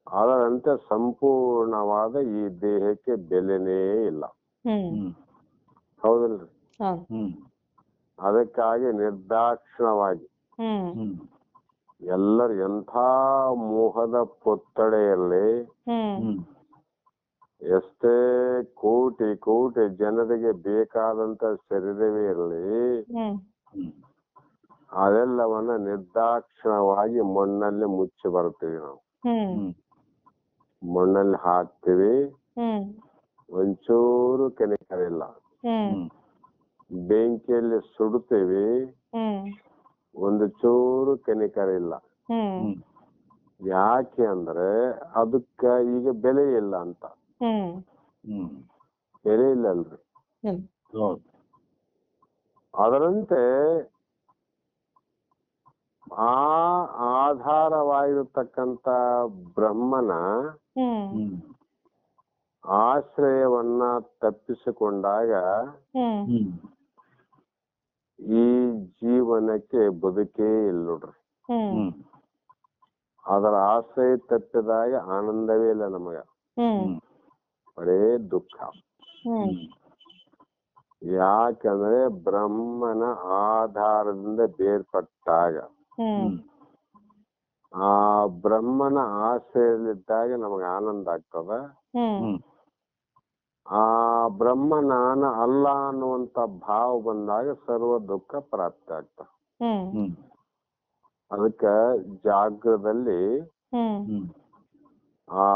ಅದರಂತೆ ಸಂಪೂರ್ಣವಾದ ಈ ದೇಹಕ್ಕೆ ಬೆಲೆನೇ ಇಲ್ಲ. ಹ್ಮ್ ಹ್ಮ್ ಹೌದಲ್ರಿ? ಹೌದು. ಹ್ಮ್ ಅದಕ್ಕಾಗಿ ನಿರ್ದಾಕ್ಷಿಣ್ಯವಾಗಿ ಹ್ಮ್ ಹ್ಮ್ ಎಲ್ಲರೂ ಎಂಥ ಮೋಹದ ಪೊತ್ತಡೆಯಲ್ಲಿ ಹ್ಮ್ ಹ್ಮ್ ಎಷ್ಟೇ ಕೋಟಿ ಕೋಟಿ ಜನರಿಗೆ ಬೇಕಾದಂತ ಶರೀರವೇ ಇರಲಿ, ಹ್ಮ್ ಹ್ಮ್ ಅದೆಲ್ಲವನ್ನ ನಿರ್ದಾಕ್ಷಿಣ್ಯವಾಗಿ ಮಣ್ಣಲ್ಲಿ ಮುಚ್ಚಿ ಬರ್ತೀವಿ ನಾವು. ಹ್ಮ್ ಹ್ಮ್ ಮಣ್ಣಲ್ಲಿ ಹಾಕ್ತಿವಿ, ಹ್ಮ್ ಒಂಚೂರು ಕೆಮಿಕಲ್. ಹ್ಮ್ ಹ್ಮ್ ಬೆಂಕಿಯಲ್ಲಿ ಸುಡುತ್ತೀವಿ, ಹ್ಮ್ ಒಂದು ಚೂರು ಕೆಮಿಕಲ್ ಇಲ್ಲ. ಹ್ಮ್ ಹ್ಮ್ ಯಾಕೆ ಅಂದ್ರೆ ಅದಕ್ಕ ಈಗ ಬೆಲೆ ಇಲ್ಲ ಅಂತ. ಹ್ಮ್ ಹ್ಮ್ ಬೆಲೆ ಇಲ್ಲಲ್ರಿ. ಹ್ಮ್ ಹೌದು. ಅದರಂತೆ ಆ ಆಧಾರವಾಗಿರತಕ್ಕಂತ ಬ್ರಹ್ಮನ ಹ್ಮ್ ಹ್ಮ್ ಆಶ್ರಯವನ್ನ ತಪ್ಪಿಸಿಕೊಂಡಾಗ ಹ್ಮ್ ಹ್ಮ್ ಈ ಜೀವನಕ್ಕೆ ಬದುಕೇ ಇಲ್ಲ ನೋಡ್ರಿ. ಹ್ಮ್ ಹ್ಮ್ ಅದರ ಆಶ್ರಯ ತಪ್ಪಿದಾಗ ಆನಂದವೇ ಇಲ್ಲ ನಮಗ, ಹ್ಮ್ ಬರೇ ದುಃಖ. ಹ್ಮ್ ಯಾಕಂದ್ರೆ ಬ್ರಹ್ಮನ ಆಧಾರದಿಂದ ಬೇರ್ಪಟ್ಟಾಗ, ಹ್ಮ್ ಆ ಬ್ರಹ್ಮನ ಆಶ್ರಯದಲ್ಲಿದ್ದಾಗ ನಮಗ ಆನಂದ ಆಗ್ತದ. ಹ್ಮ್ ಹ್ಮ್ ಆ ಬ್ರಹ್ಮ ನಾನು ಅಲ್ಲ ಅನ್ನುವಂತ ಭಾವ ಬಂದಾಗ ಸರ್ವ ದುಃಖ ಪ್ರಾಪ್ತಿ ಆಗ್ತದೆ. ಹ್ಮ್ ಹ್ಮ್ ಅದಕ್ಕ ಜಾಗೃತದಲ್ಲಿ ಹ್ಮ್ ಹ್ಮ್ ಆ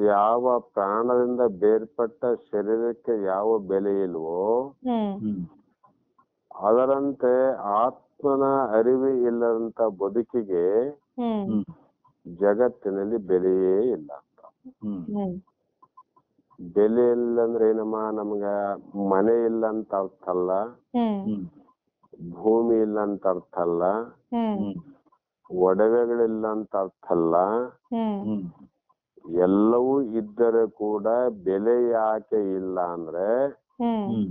ಯಾವ ಪ್ರಾಣದಿಂದ ಬೇರ್ಪಟ್ಟ ಶರೀರಕ್ಕೆ ಯಾವ ಬೆಲೆ ಇಲ್ವೋ, ಹ್ಮ್ ಹ್ಮ್ ಅದರಂತೆ ಆತ್ಮನ ಅರಿವು ಇಲ್ಲದಂತ ಬದುಕಿಗೆ ಹ್ಮ್ ಹ್ಮ್ ಜಗತ್ತಿನಲ್ಲಿ ಬೆಲೆಯೇ ಇಲ್ಲ ಅಂತ. ಹ್ಮ್ ಹ್ಮ್ ಬೆಲೆ ಇಲ್ಲ ಅಂದ್ರೆ ಏನಮ್ಮ, ನಮ್ಗ ಮನೆ ಇಲ್ಲ ಅಂತ ಅರ್ಥ ಅಲ್ಲ, ಹ್ಮ್ ಹ್ಮ್ ಭೂಮಿ ಇಲ್ಲ ಅಂತ ಅರ್ಥ ಅಲ್ಲ, ಹ್ಮ್ ಹ್ಮ್ ಒಡವೆಗಳಿಲ್ಲ ಅಂತ ಅರ್ಥ ಅಲ್ಲ. ಹ್ಮ್ ಹ್ಮ್ ಎಲ್ಲವೂ ಇದ್ದರೆ ಕೂಡ ಬೆಲೆ ಯಾಕೆ ಇಲ್ಲ ಅಂದ್ರೆ ಹ್ಮ್ ಹ್ಮ್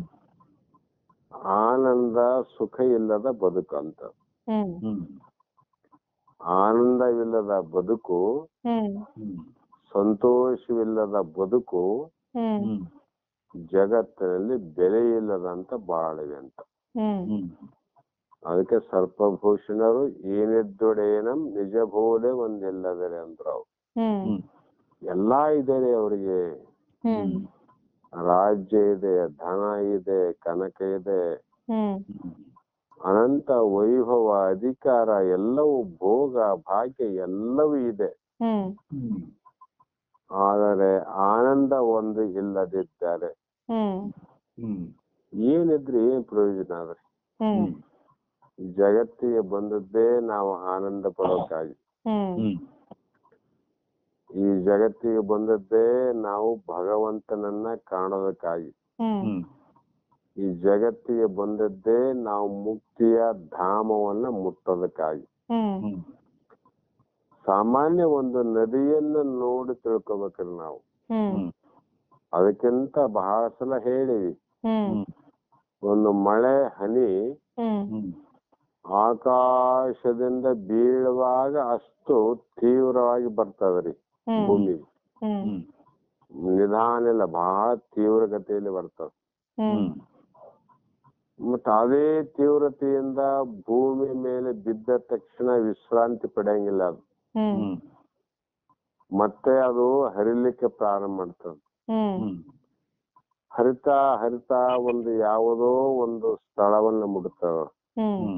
ಆನಂದ ಸುಖ ಇಲ್ಲದ ಬದುಕು ಅಂತ. ಹ್ಮ್ ಹ್ಮ್ ಆನಂದವಿಲ್ಲದ ಬದುಕು, ಹ್ಮ್ ಹ್ಮ್ ಸಂತೋಷವಿಲ್ಲದ ಬದುಕು ಹ್ಮ್ ಹ್ಮ್ ಜಗತ್ತಿನಲ್ಲಿ ಬೆಲೆ ಇಲ್ಲದಂತ ಬಾಳಿವೆ ಅಂತ. ಹ್ಮ್ ಹ್ಮ್ ಅದಕ್ಕೆ ಸರ್ಪಭೂಷಣರು ಏನಿದ್ದೊಡೇನಂ ನಿಜ ಬೋಧೆ ಒಂದಿಲ್ಲದರೆ ಅಂದ್ರು. ಅವ್ರು ಹ್ಮ್ ಹ್ಮ್ ಎಲ್ಲಾ ಇದ್ದಾರೆ ಅವರಿಗೆ. ಹ್ಮ್ ರಾಜ್ಯ ಇದೆ, ಧನ ಇದೆ, ಕನಕ ಇದೆ, ಹ್ಮ್ ಅನಂತ ವೈಭವ, ಅಧಿಕಾರ, ಎಲ್ಲವೂ ಭೋಗ ಭಾಗ್ಯ ಎಲ್ಲವೂ ಇದೆ. ಹ್ಮ್ ಹ್ಮ್ ಆದರೆ ಆನಂದ ಒಂದು ಇಲ್ಲದಿದ್ದಾರೆ ಹ್ಮ್ ಹ್ಮ್ ಏನಿದ್ರೆ ಏನ್ ಪ್ರಯೋಜನ ಆದ್ರೆ? ಹ್ಮ್ ಜಗತ್ತಿಗೆ ಬಂದದ್ದೇ ನಾವು ಆನಂದ ಪಡೋಕ್ಕಾಗಿ. ಹ್ಮ್ ಹ್ಮ್ ಈ ಜಗತ್ತಿಗೆ ಬಂದದ್ದೇ ನಾವು ಭಗವಂತನನ್ನ ಕಾಣೋದಕ್ಕಾಗಿ. ಹ್ಮ್ ಹ್ಮ್ ಈ ಜಗತ್ತಿಗೆ ಬಂದದ್ದೇ ನಾವು ಮುಕ್ತಿಯ ಧಾಮವನ್ನ ಮುಟ್ಟೋದಕ್ಕಾಗಿ. ಹ್ಮ್ ಹ್ಮ್ ಸಾಮಾನ್ಯ ಒಂದು ನದಿಯನ್ನು ನೋಡಿ ತಿಳ್ಕೊಬೇಕ್ರಿ ನಾವು. ಹ್ಮ್ ಅದಕ್ಕಿಂತ ಬಹಳ ಸಲ ಹೇಳಿವಿ, ಹ್ಮ್ ಒಂದು ಮಳೆ ಹನಿ ಹ್ಮ್ ಹ್ಮ್ ಆಕಾಶದಿಂದ ಬೀಳುವಾಗ ಅಷ್ಟು ತೀವ್ರವಾಗಿ ಬರ್ತದ್ರಿ ಹ್ಮ್ ಭೂಮಿ. ಹ್ಮ್ ಹ್ಮ್ ನಿಧಾನ ಇಲ್ಲ, ಬಹಳ ತೀವ್ರಗತಿಯಲ್ಲಿ ಬರ್ತದ. ಹ್ಮ್ ಮತ್ತ ಅದೇ ತೀವ್ರತೆಯಿಂದ ಭೂಮಿ ಮೇಲೆ ಬಿದ್ದ ತಕ್ಷಣ ವಿಶ್ರಾಂತಿ ಪಡೆಯಂಗಿಲ್ಲ ಅದು. ಹ್ಮ್ ಮತ್ತೆ ಅದು ಹರಿಲಿಕ್ಕೆ ಪ್ರಾರಂಭ ಮಾಡ್ತದ. ಹ್ಮ್ ಹರಿತಾ ಹರಿತಾ ಒಂದು ಯಾವುದೋ ಒಂದು ಸ್ಥಳವನ್ನ ಮುಟ್ತದ. ಹ್ಮ್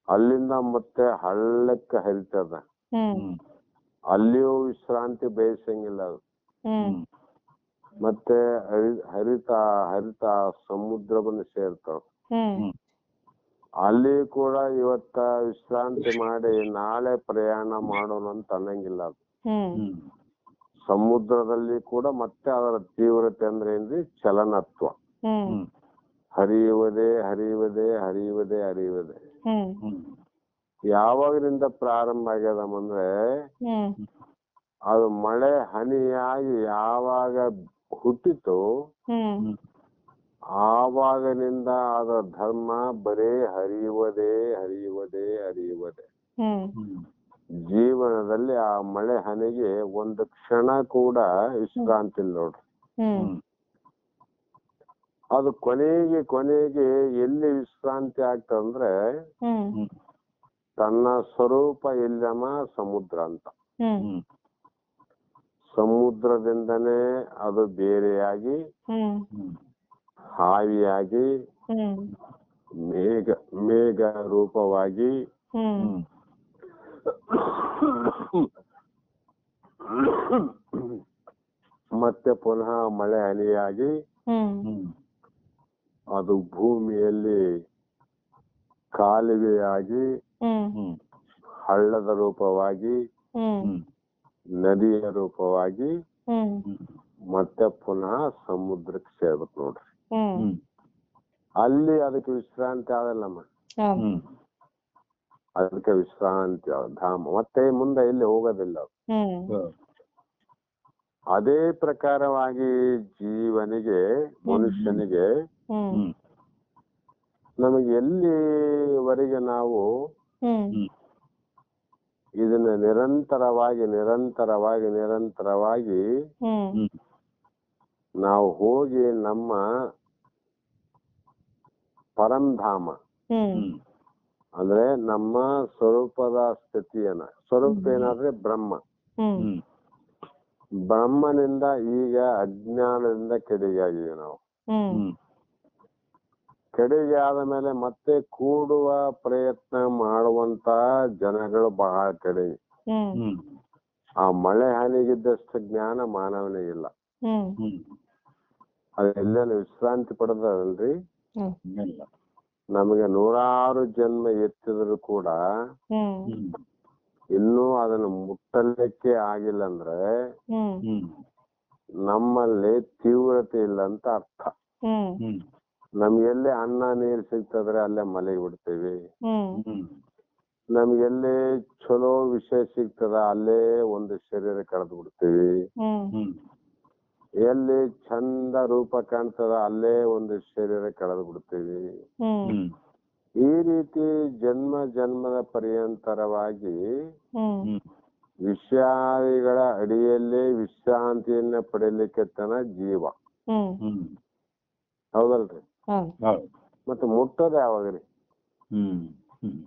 ಅಲ್ಲಿಂದ ಮತ್ತೆ ಹಳ್ಳಕ್ಕೆ ಹರಿತದ. ಹ್ಮ್ ಅಲ್ಲಿಯೂ ವಿಶ್ರಾಂತಿ ಬಯಸಂಗಿಲ್ಲ ಅದು. ಹ್ಮ್ ಮತ್ತೆ ಹರಿತಾ ಹರಿತಾ ಸಮುದ್ರವನ್ನು ಸೇರ್ತಾವ. ಹ್ಮ್ ಅಲ್ಲಿ ಕೂಡ ಇವತ್ತ ವಿಶ್ರಾಂತಿ ಮಾಡಿ ನಾಳೆ ಪ್ರಯಾಣ ಮಾಡೋಣ ಅಂತ ಅನ್ನಂಗಿಲ್ಲ ಅದು. ಹ್ಮ್ ಸಮುದ್ರದಲ್ಲಿ ಕೂಡ ಮತ್ತೆ ಅದರ ತೀವ್ರತೆ ಅಂದ್ರೆ ಏನ್ರಿ? ಚಲನತ್ವ. ಹ್ಮ್ ಹರಿಯುವುದೇ ಹರಿಯುವುದೇ ಹರಿಯುವುದೇ ಹರಿಯುವುದೇ. ಹ್ಮ್ ಯಾವಾಗದಿಂದ ಪ್ರಾರಂಭ ಆಗ್ಯದಮ್ಮಂದ್ರೆ ಹ್ಮ್ ಅದು ಮಳೆ ಹನಿಯಾಗಿ ಯಾವಾಗ ಹುಟ್ಟಿತು ಹ್ಮ್ ಆವಾಗಿನಿಂದ ಅದರ ಧರ್ಮ ಬರೇ ಹರಿಯುವುದೇ ಹರಿಯುವುದೇ ಹರಿಯುವುದೇ. ಹ್ಮ್ ಜೀವನದಲ್ಲಿ ಆ ಮಳೆ ಹನಿಗೆ ಒಂದು ಕ್ಷಣ ಕೂಡ ವಿಶ್ರಾಂತಿ ಇಲ್ಲ ನೋಡ್ರಿ. ಹ್ಮ್ ಅದು ಕೊನೆಗೆ ಎಲ್ಲಿ ವಿಶ್ರಾಂತಿ ಆಗ್ತದಂದ್ರೆ ಹ್ಮ್ ಹ್ಮ್ ತನ್ನ ಸ್ವರೂಪ ಎಲ್ಲಮ್ಮ ಸಮುದ್ರ ಅಂತ. ಹ್ಮ್ ಸಮುದ್ರದಿಂದನೇ ಅದು ಬೇರೆಯಾಗಿ ಹ್ಮ್ ಹ್ಮ್ ಹಾವಿಯಾಗಿ ಹ್ಮ್ ಮೇಘ ರೂಪವಾಗಿ ಹ್ಮ್ ಮತ್ತೆ ಪುನಃ ಮಳೆ ಹನಿಯಾಗಿ ಹ್ಮ್ ಹ್ಮ್ ಅದು ಭೂಮಿಯಲ್ಲಿ ಕಾಲುವೆಯಾಗಿ ಹ್ಮ್ ಹ್ಮ್ ಹಳ್ಳದ ರೂಪವಾಗಿ ಹ್ಮ್ ಹ್ಮ್ ನದಿಯ ರೂಪವಾಗಿ ಹ್ಮ್ ಮತ್ತೆ ಪುನಃ ಸಮುದ್ರಕ್ಕೆ ಸೇರ್ಬೇಕು ನೋಡ್ರಿ. ಹ್ಮ್ ಹ್ಮ್ ಅಲ್ಲಿ ಅದಕ್ಕೆ ವಿಶ್ರಾಂತಿ ಆಗಲ್ಲಮ್ಮ. ಹೌದು. ಹ್ಮ್ ಅದಕ್ಕೆ ವಿಶ್ರಾಂತಿ ಧಾಮ, ಮತ್ತೆ ಮುಂದೆ ಎಲ್ಲಿ ಹೋಗೋದಿಲ್ಲ ಅದು. ಹ್ಮ್ ಅದೇ ಪ್ರಕಾರವಾಗಿ ಜೀವನಿಗೆ ಮನುಷ್ಯನಿಗೆ ಹ್ಮ್ ಹ್ಮ್ ನಮಗೆ ಎಲ್ಲಿವರೆಗೆ ನಾವು ಹ್ಮ್ ಹ್ಮ್ ಇದನ್ನ ನಿರಂತರವಾಗಿ ಹ್ಮ್ ಹ್ಮ್ ನಾವು ಹೋಗಿ ನಮ್ಮ ಪರಂಧಾಮ ಹ್ಮ್ ಹ್ಮ್ ಅಂದ್ರೆ ನಮ್ಮ ಸ್ವರೂಪದ ಸ್ಥಿತಿಯನ್ನ, ಸ್ವರೂಪ ಏನಾದ್ರೆ ಬ್ರಹ್ಮ, ಹ್ಮ್ ಹ್ಮ್ ಬ್ರಹ್ಮನಿಂದ ಈಗ ಅಜ್ಞಾನದಿಂದ ಕೆಡಿಗಾಗಿವಿ ನಾವು. ಹ್ಮ್ ಹ್ಮ್ ಕೆಡಿಗೆ ಆದ ಮೇಲೆ ಮತ್ತೆ ಕೂಡುವ ಪ್ರಯತ್ನ ಮಾಡುವಂತ ಜನಗಳು ಬಹಳ ಕಡಿಮೆ. ಹ್ಮ್ ಹ್ಮ್ ಆ ಮಳೆ ಹಾನಿಗಿದ್ದಷ್ಟು ಜ್ಞಾನ ಮಾನವನಿಗಿಲ್ಲ. ಹ್ಮ್ ಹ್ಮ್ ಅದೆಲ್ಲೇನು ವಿಶ್ರಾಂತಿ ಪಡೆದಲ್ರಿ. ಹ್ಮ್ ಇಲ್ಲ. ನಮಗೆ 100 ಜನ್ಮ ಎತ್ತಿದ್ರು ಕೂಡ ಹ್ಮ್ ಹ್ಮ್ ಇನ್ನೂ ಅದನ್ನು ಮುಟ್ಟಲಿಕ್ಕೆ ಆಗಿಲ್ಲ ಅಂದ್ರೆ ಹ್ಮ್ ಹ್ಮ್ ನಮ್ಮಲ್ಲಿ ತೀವ್ರತೆ ಇಲ್ಲ ಅಂತ ಅರ್ಥ. ಹ್ಮ್ ಹ್ಮ್ ನಮ್ಗೆಲ್ಲಿ ಅನ್ನ ನೀರು ಸಿಗ್ತದ್ರೆ ಅಲ್ಲೇ ಮಲಗಿ ಬಿಡ್ತೀವಿ. ಹ್ಮ್ ಹ್ಮ್ ನಮ್ಗೆಲ್ಲಿ ಚಲೋ ವಿಷಯ ಸಿಗ್ತದ ಅಲ್ಲೇ ಒಂದು ಶರೀರ ಕಳೆದು ಬಿಡ್ತೀವಿ. ಹ್ಮ್ ಹ್ಮ್ ಎಲ್ಲಿ ಚಂದ ರೂಪ ಕಾಣ್ತದ ಅಲ್ಲೇ ಒಂದು ಶರೀರ ಕಳೆದು ಬಿಡ್ತೀವಿ. ಹ್ಮ್ ಹ್ಮ್ ಈ ರೀತಿ ಜನ್ಮದ ಪರ್ಯಂತರವಾಗಿ ಹ್ಮ್ ಹ್ಮ್ ವಿಷಯಾದಿಗಳ ಅಡಿಯಲ್ಲೇ ವಿಶ್ರಾಂತಿಯನ್ನ ಪಡೆಯಲಿಕ್ಕೆ ತನ ಜೀವ. ಹ್ಮ್ ಹ್ಮ್ ಹೌದಲ್ರಿ? ಹೌದು. ಹೌದು. ಮತ್ತೆ ಮುಟ್ಟೋದು ಯಾವಾಗ್ರಿ? ಹ್ಮ್ ಹ್ಮ್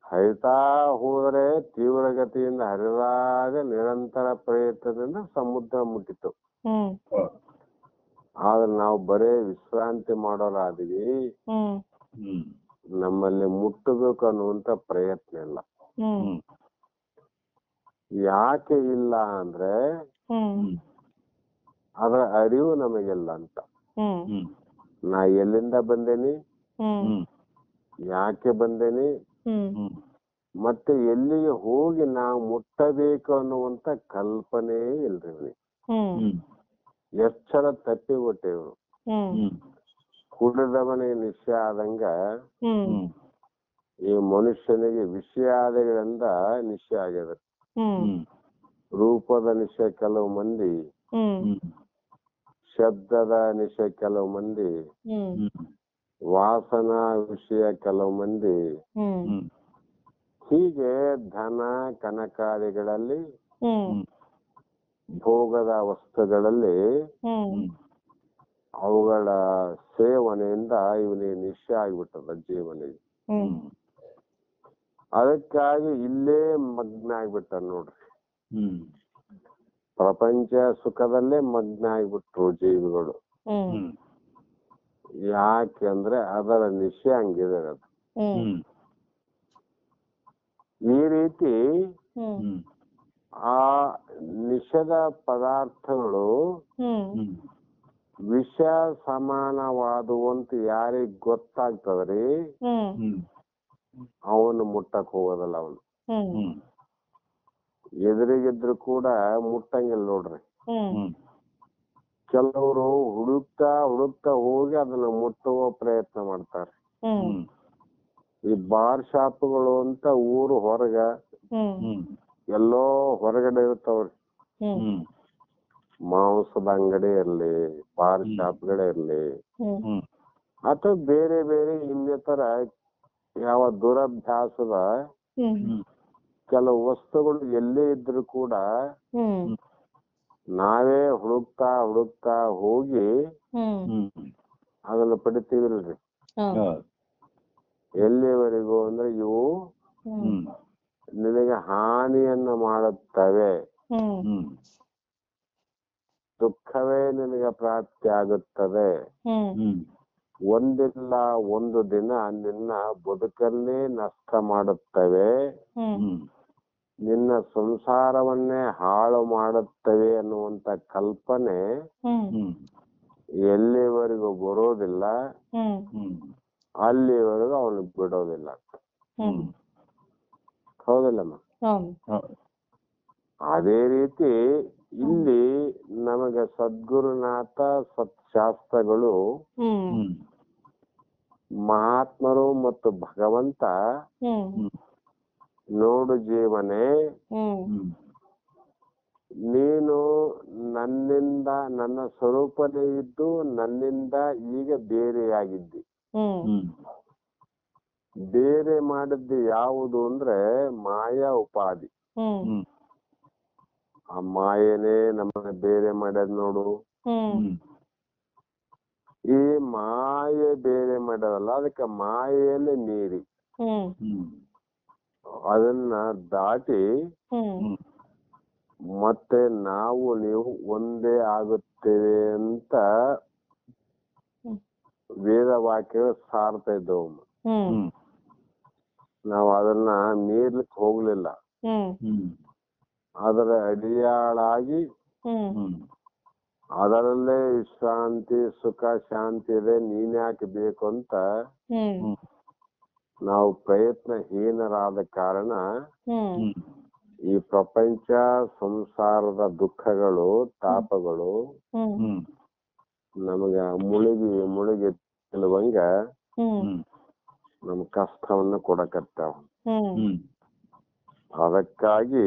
ಹರಿತಾ ಹೋದರೆ ತೀವ್ರಗತಿಯಿಂದ ಹರಿದಾಗ ನಿರಂತರ ಪ್ರಯತ್ನದಿಂದ ಸಮುದ್ರ ಮುಟ್ಟಿತು. ಹ್ಮ್ ಹೌದು. ಆದ್ರೆ ನಾವು ಬರೇ ವಿಶ್ರಾಂತಿ ಮಾಡೋರಾದ್ವಿ, ಹ್ಮ್ ಹ್ಮ್ ನಮ್ಮಲ್ಲಿ ಮುಟ್ಟಬೇಕು ಅನ್ನುವಂತ ಪ್ರಯತ್ನ ಇಲ್ಲ. ಹ್ಮ್ ಹ್ಮ್ ಯಾಕೆ ಇಲ್ಲ ಅಂದ್ರೆ ಹ್ಮ್ ಹ್ಮ್ ಅದರ ಅರಿವು ನಮಗಿಲ್ಲ ಅಂತ. ಹ್ಮ್ ಹ್ಮ್ ನಾ ಎಲ್ಲಿಂದ ಬಂದೇನಿ, ಹ್ಮ್ ಹ್ಮ್ ಯಾಕೆ ಬಂದೇನಿ, ಹ್ಮ್ ಹ್ಮ್ ಮತ್ತೆ ಎಲ್ಲಿಗೆ ಹೋಗಿ ನಾವು ಮುಟ್ಟಬೇಕು ಅನ್ನುವಂತ ಕಲ್ಪನೆ ಇಲ್ರಿ ಇವನಿಗೆ. ಹ್ಮ್ ಹ್ಮ್ ಎಚ್ಚರ ತಪ್ಪಿ ಬಿಟ್ಟೇವ್ರು. ಹ್ಮ್ ಹ್ಮ್ ಕುಡಿದವನಿಗೆ ನಿಶ್ಚಯ ಆದಂಗ ಹ್ಮ್ ಹ್ಮ್ ಈ ಮನುಷ್ಯನಿಗೆ ವಿಷಯಾದಿಗಳಿಂದ ನಿಶ್ಚಯ ಆಗ್ಯದ. ಹ್ಮ್ ಹ್ಮ್ ರೂಪದ ನಿಶ್ಚಯ ಕೆಲವು ಮಂದಿ, ಹ್ಮ್ ಹ್ಮ್ ಶಬ್ದದ ನಿಶ್ಚಯ ಕೆಲವು ಮಂದಿ, ಹ್ಮ್ ಹ್ಮ್ ವಾಸನಾ ವಿಷಯ ಕೆಲವು ಮಂದಿ, ಹ್ಮ್ ಹ್ಮ್ ಹೀಗೆ ಧನ ಕನಕಾದಿಗಳಲ್ಲಿ ಹ್ಮ್ ಭೋಗದ ವಸ್ತುಗಳಲ್ಲಿ ಹ್ಮ್ ಅವುಗಳ ಸೇವನೆಯಿಂದ ಇವನಿಗೆ ನಿಶ್ಚಯ ಆಗ್ಬಿಟ್ಟದ ಜೀವನಿಗೆ. ಹ್ಮ್ ಅದಕ್ಕಾಗಿ ಇಲ್ಲೇ ಮಗ್ನ ಆಗ್ಬಿಟ್ಟ ನೋಡ್ರಿ. ಹ್ಮ್ ಪ್ರಪಂಚ ಸುಖದಲ್ಲೇ ಮಗ್ನ ಆಗ್ಬಿಟ್ರು ಜೀವಿಗಳು. ಹ್ಮ್ ಯಾಕೆ ಅಂದ್ರೆ ಅದರ ನಿಶ್ಚಯ ಹಂಗಿದೆ ಅದು. ಹ್ಮ್ ಈ ರೀತಿ ಹ್ಮ್ ಹ್ಮ್ ಆ ನಿಷೇಧ ಪದಾರ್ಥಗಳು ಹ್ಮ್ ಹ್ಮ್ ವಿಷ ಸಮಾನವಾದುವಂತ ಯಾರಿಗ್ ಗೊತ್ತಾಗ್ತದ್ರಿ, ಹ್ಮ್ ಹ್ಮ್ ಅವನು ಮುಟ್ಟಕ್ ಹೋಗೋದಲ್ಲ. ಅವನು ಹ್ಮ್ ಹ್ಮ್ ಎದುರಿಗಿದ್ರು ಕೂಡ ಮುಟ್ಟಂಗಿಲ್ಲ ನೋಡ್ರಿ. ಹ್ಮ್ ಕೆಲವರು ಹುಡುಕ್ತಾ ಹೋಗಿ ಅದನ್ನ ಮುಟ್ಟುವ ಪ್ರಯತ್ನ ಮಾಡ್ತಾರೆ. ಹ್ಮ್ ಈ ಬಾರ್ ಶಾಪ್ಗಳು ಅಂತ ಊರು ಹೊರಗ ಹ್ಮ್ ಹ್ಮ್ ಎಲ್ಲೋ ಹೊರಗಡೆ ಇರ್ತಾವ್ರಿ. ಹ್ಮ್ ಮಾಂಸದ ಅಂಗಡಿ ಇರ್ಲಿ, ಬಾರ್ ಶಾಪ್ಗಳೇ ಇರ್ಲಿ, ಹ್ಮ್ ಅಥವಾ ಬೇರೆ ಬೇರೆ ಇನ್ನಿತರ ಯಾವ ದುರಭ್ಯಾಸದ ಹ್ಮ್ ಕೆಲವು ವಸ್ತುಗಳು ಎಲ್ಲೇ ಇದ್ರು ಕೂಡ ಹ್ಮ್ ನಾವೇ ಹುಡುಕ್ತಾ ಹೋಗಿ ಹ್ಮ್ ಹ್ಮ್ ಅದನ್ನು ಪಡಿತೀವಿಲ್ರಿ. ಹೌದು. ಹೌದು. ಎಲ್ಲಿವರೆಗೂ ಅಂದ್ರೆ ಇವು ಹ್ಮ್ ಹ್ಮ್ ನಿನಗೆ ಹಾನಿಯನ್ನ ಮಾಡುತ್ತವೆ, ಹ್ಮ್ ಹ್ಮ್ ದುಃಖವೇ ನಿನಗೆ ಪ್ರಾಪ್ತಿ ಆಗುತ್ತದೆ, ಹ್ಮ್ ಹ್ಮ್ ಒಂದಿಲ್ಲ ಒಂದು ದಿನ ನಿನ್ನ ಬದುಕನ್ನೇ ನಷ್ಟ ಮಾಡುತ್ತವೆ, ಹ್ಮ್ ಹ್ಮ್ ನಿನ್ನ ಸಂಸಾರವನ್ನೇ ಹಾಳು ಮಾಡುತ್ತವೆ ಅನ್ನುವಂತ ಕಲ್ಪನೆ ಹ್ಮ್ ಹ್ಮ್ ಎಲ್ಲಿವರೆಗೂ ಬರೋದಿಲ್ಲ ಹ್ಮ್ ಹ್ಮ್ ಅಲ್ಲಿವರೆಗೂ ಅವನು ಬಿಡೋದಿಲ್ಲ. ಹ್ಮ್ ಹೌದಿಲ್ಲಮ್ಮ? ಹೌದು. ಹೌದು. ಅದೇ ರೀತಿ ಇಲ್ಲಿ ನಮಗೆ ಸದ್ಗುರುನಾಥ ಸತ್ಶಾಸ್ತ್ರಗಳು ಹ್ಮ್ ಹ್ಮ್ ಮಹಾತ್ಮರು ಮತ್ತು ಭಗವಂತ ಹ್ಮ್ ಹ್ಮ್ ನೋಡು ಜೀವನೇ, ಹ್ಮ್ ಹ್ಮ್ ನೀನು ನನ್ನಿಂದ ನನ್ನ ಸ್ವರೂಪನೇ ಇದ್ದು ನನ್ನಿಂದ ಈಗ ಬೇರೆಯಾಗಿದ್ದಿ. ಹ್ಮ್ ಹ್ಮ್ ಬೇರೆ ಮಾಡಿದ್ದು ಯಾವುದು ಅಂದ್ರೆ ಮಾಯಾ ಉಪಾಧಿ. ಹ್ಮ್ ಹ್ಮ್ ಆ ಮಾಯೇನೇ ನಮ್ಮನ್ನ ಬೇರೆ ಮಾಡ್ಯದ್ ನೋಡು. ಹ್ಮ್ ಹ್ಮ್ ಈ ಮಾಯೆ ಬೇರೆ ಮಾಡೋದಲ್ಲ, ಅದಕ್ಕೆ ಮಾಯೆಯನ್ನೇ ಮೀರಿ ಹ್ಮ್ ಹ್ಮ್ ಅದನ್ನ ದಾಟಿ ಹ್ಮ್ ಹ್ಮ್ ಮತ್ತೆ ನಾವು ನೀವು ಒಂದೇ ಆಗುತ್ತೇವೆ ಅಂತ ಹ್ಮ್ ವೇದ ವಾಕ್ಯ ಸಾರ್ತಾ ಇದ್ದವು. ಹ್ಮ್ ಹ್ಮ್ ನಾವು ಅದನ್ನ ಮೀರ್ಲಿಕ್ಕೆ ಹೋಗ್ಲಿಲ್ಲ. ಹ್ಮ್ ಹ್ಮ್ ಅದರ ಅಡಿಯಾಳಾಗಿ ಹ್ಮ್ ಹ್ಮ್ ಅದರಲ್ಲೇ ವಿಶ್ರಾಂತಿ ಸುಖ ಶಾಂತಿ ಇದೆ, ನೀನ್ಯಾಕೆ ಬೇಕು ಅಂತ ಹ್ಮ್ ಹ್ಮ್ ನಾವು ಪ್ರಯತ್ನಹೀನರಾದ ಕಾರಣ ಹ್ಮ್ ಹ್ಮ್ ಈ ಪ್ರಪಂಚ ಸಂಸಾರದ ದುಃಖಗಳು ತಾಪಗಳು ಹ್ಮ್ ಹ್ಮ್ ನಮಗ ಮುಳುಗಿ ತೇಲುವಂಗ ಹ್ಮ್ ಹ್ಮ್ ನಮ್ ಕಷ್ಟವನ್ನ ಕೊಡಕತ್ತಾವ. ಹ್ಮ್ ಹ್ಮ್ ಅದಕ್ಕಾಗಿ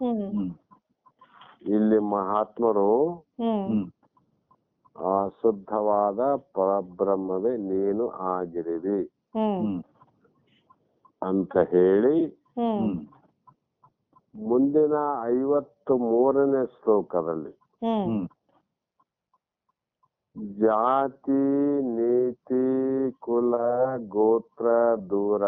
ಹ್ಮ್ ಹ್ಮ್ ಇಲ್ಲಿ ಮಹಾತ್ಮರು ಹ್ಮ್ ಹ್ಮ್ ಆ ಶುದ್ಧವಾದ ಪರಬ್ರಹ್ಮವೇ ನೀನು ಆಗಿರುವಿ ಹ್ಮ್ ಹ್ಮ್ ಅಂತ ಹೇಳಿ ಹ್ಮ್ ಹ್ಮ್ ಮುಂದಿನ 53ನೇ ಶ್ಲೋಕದಲ್ಲಿ ಹ್ಮ್ ಹ್ಮ್ ಜಾತಿ ನೀತಿ ಕುಲ ಗೋತ್ರ ದೂರ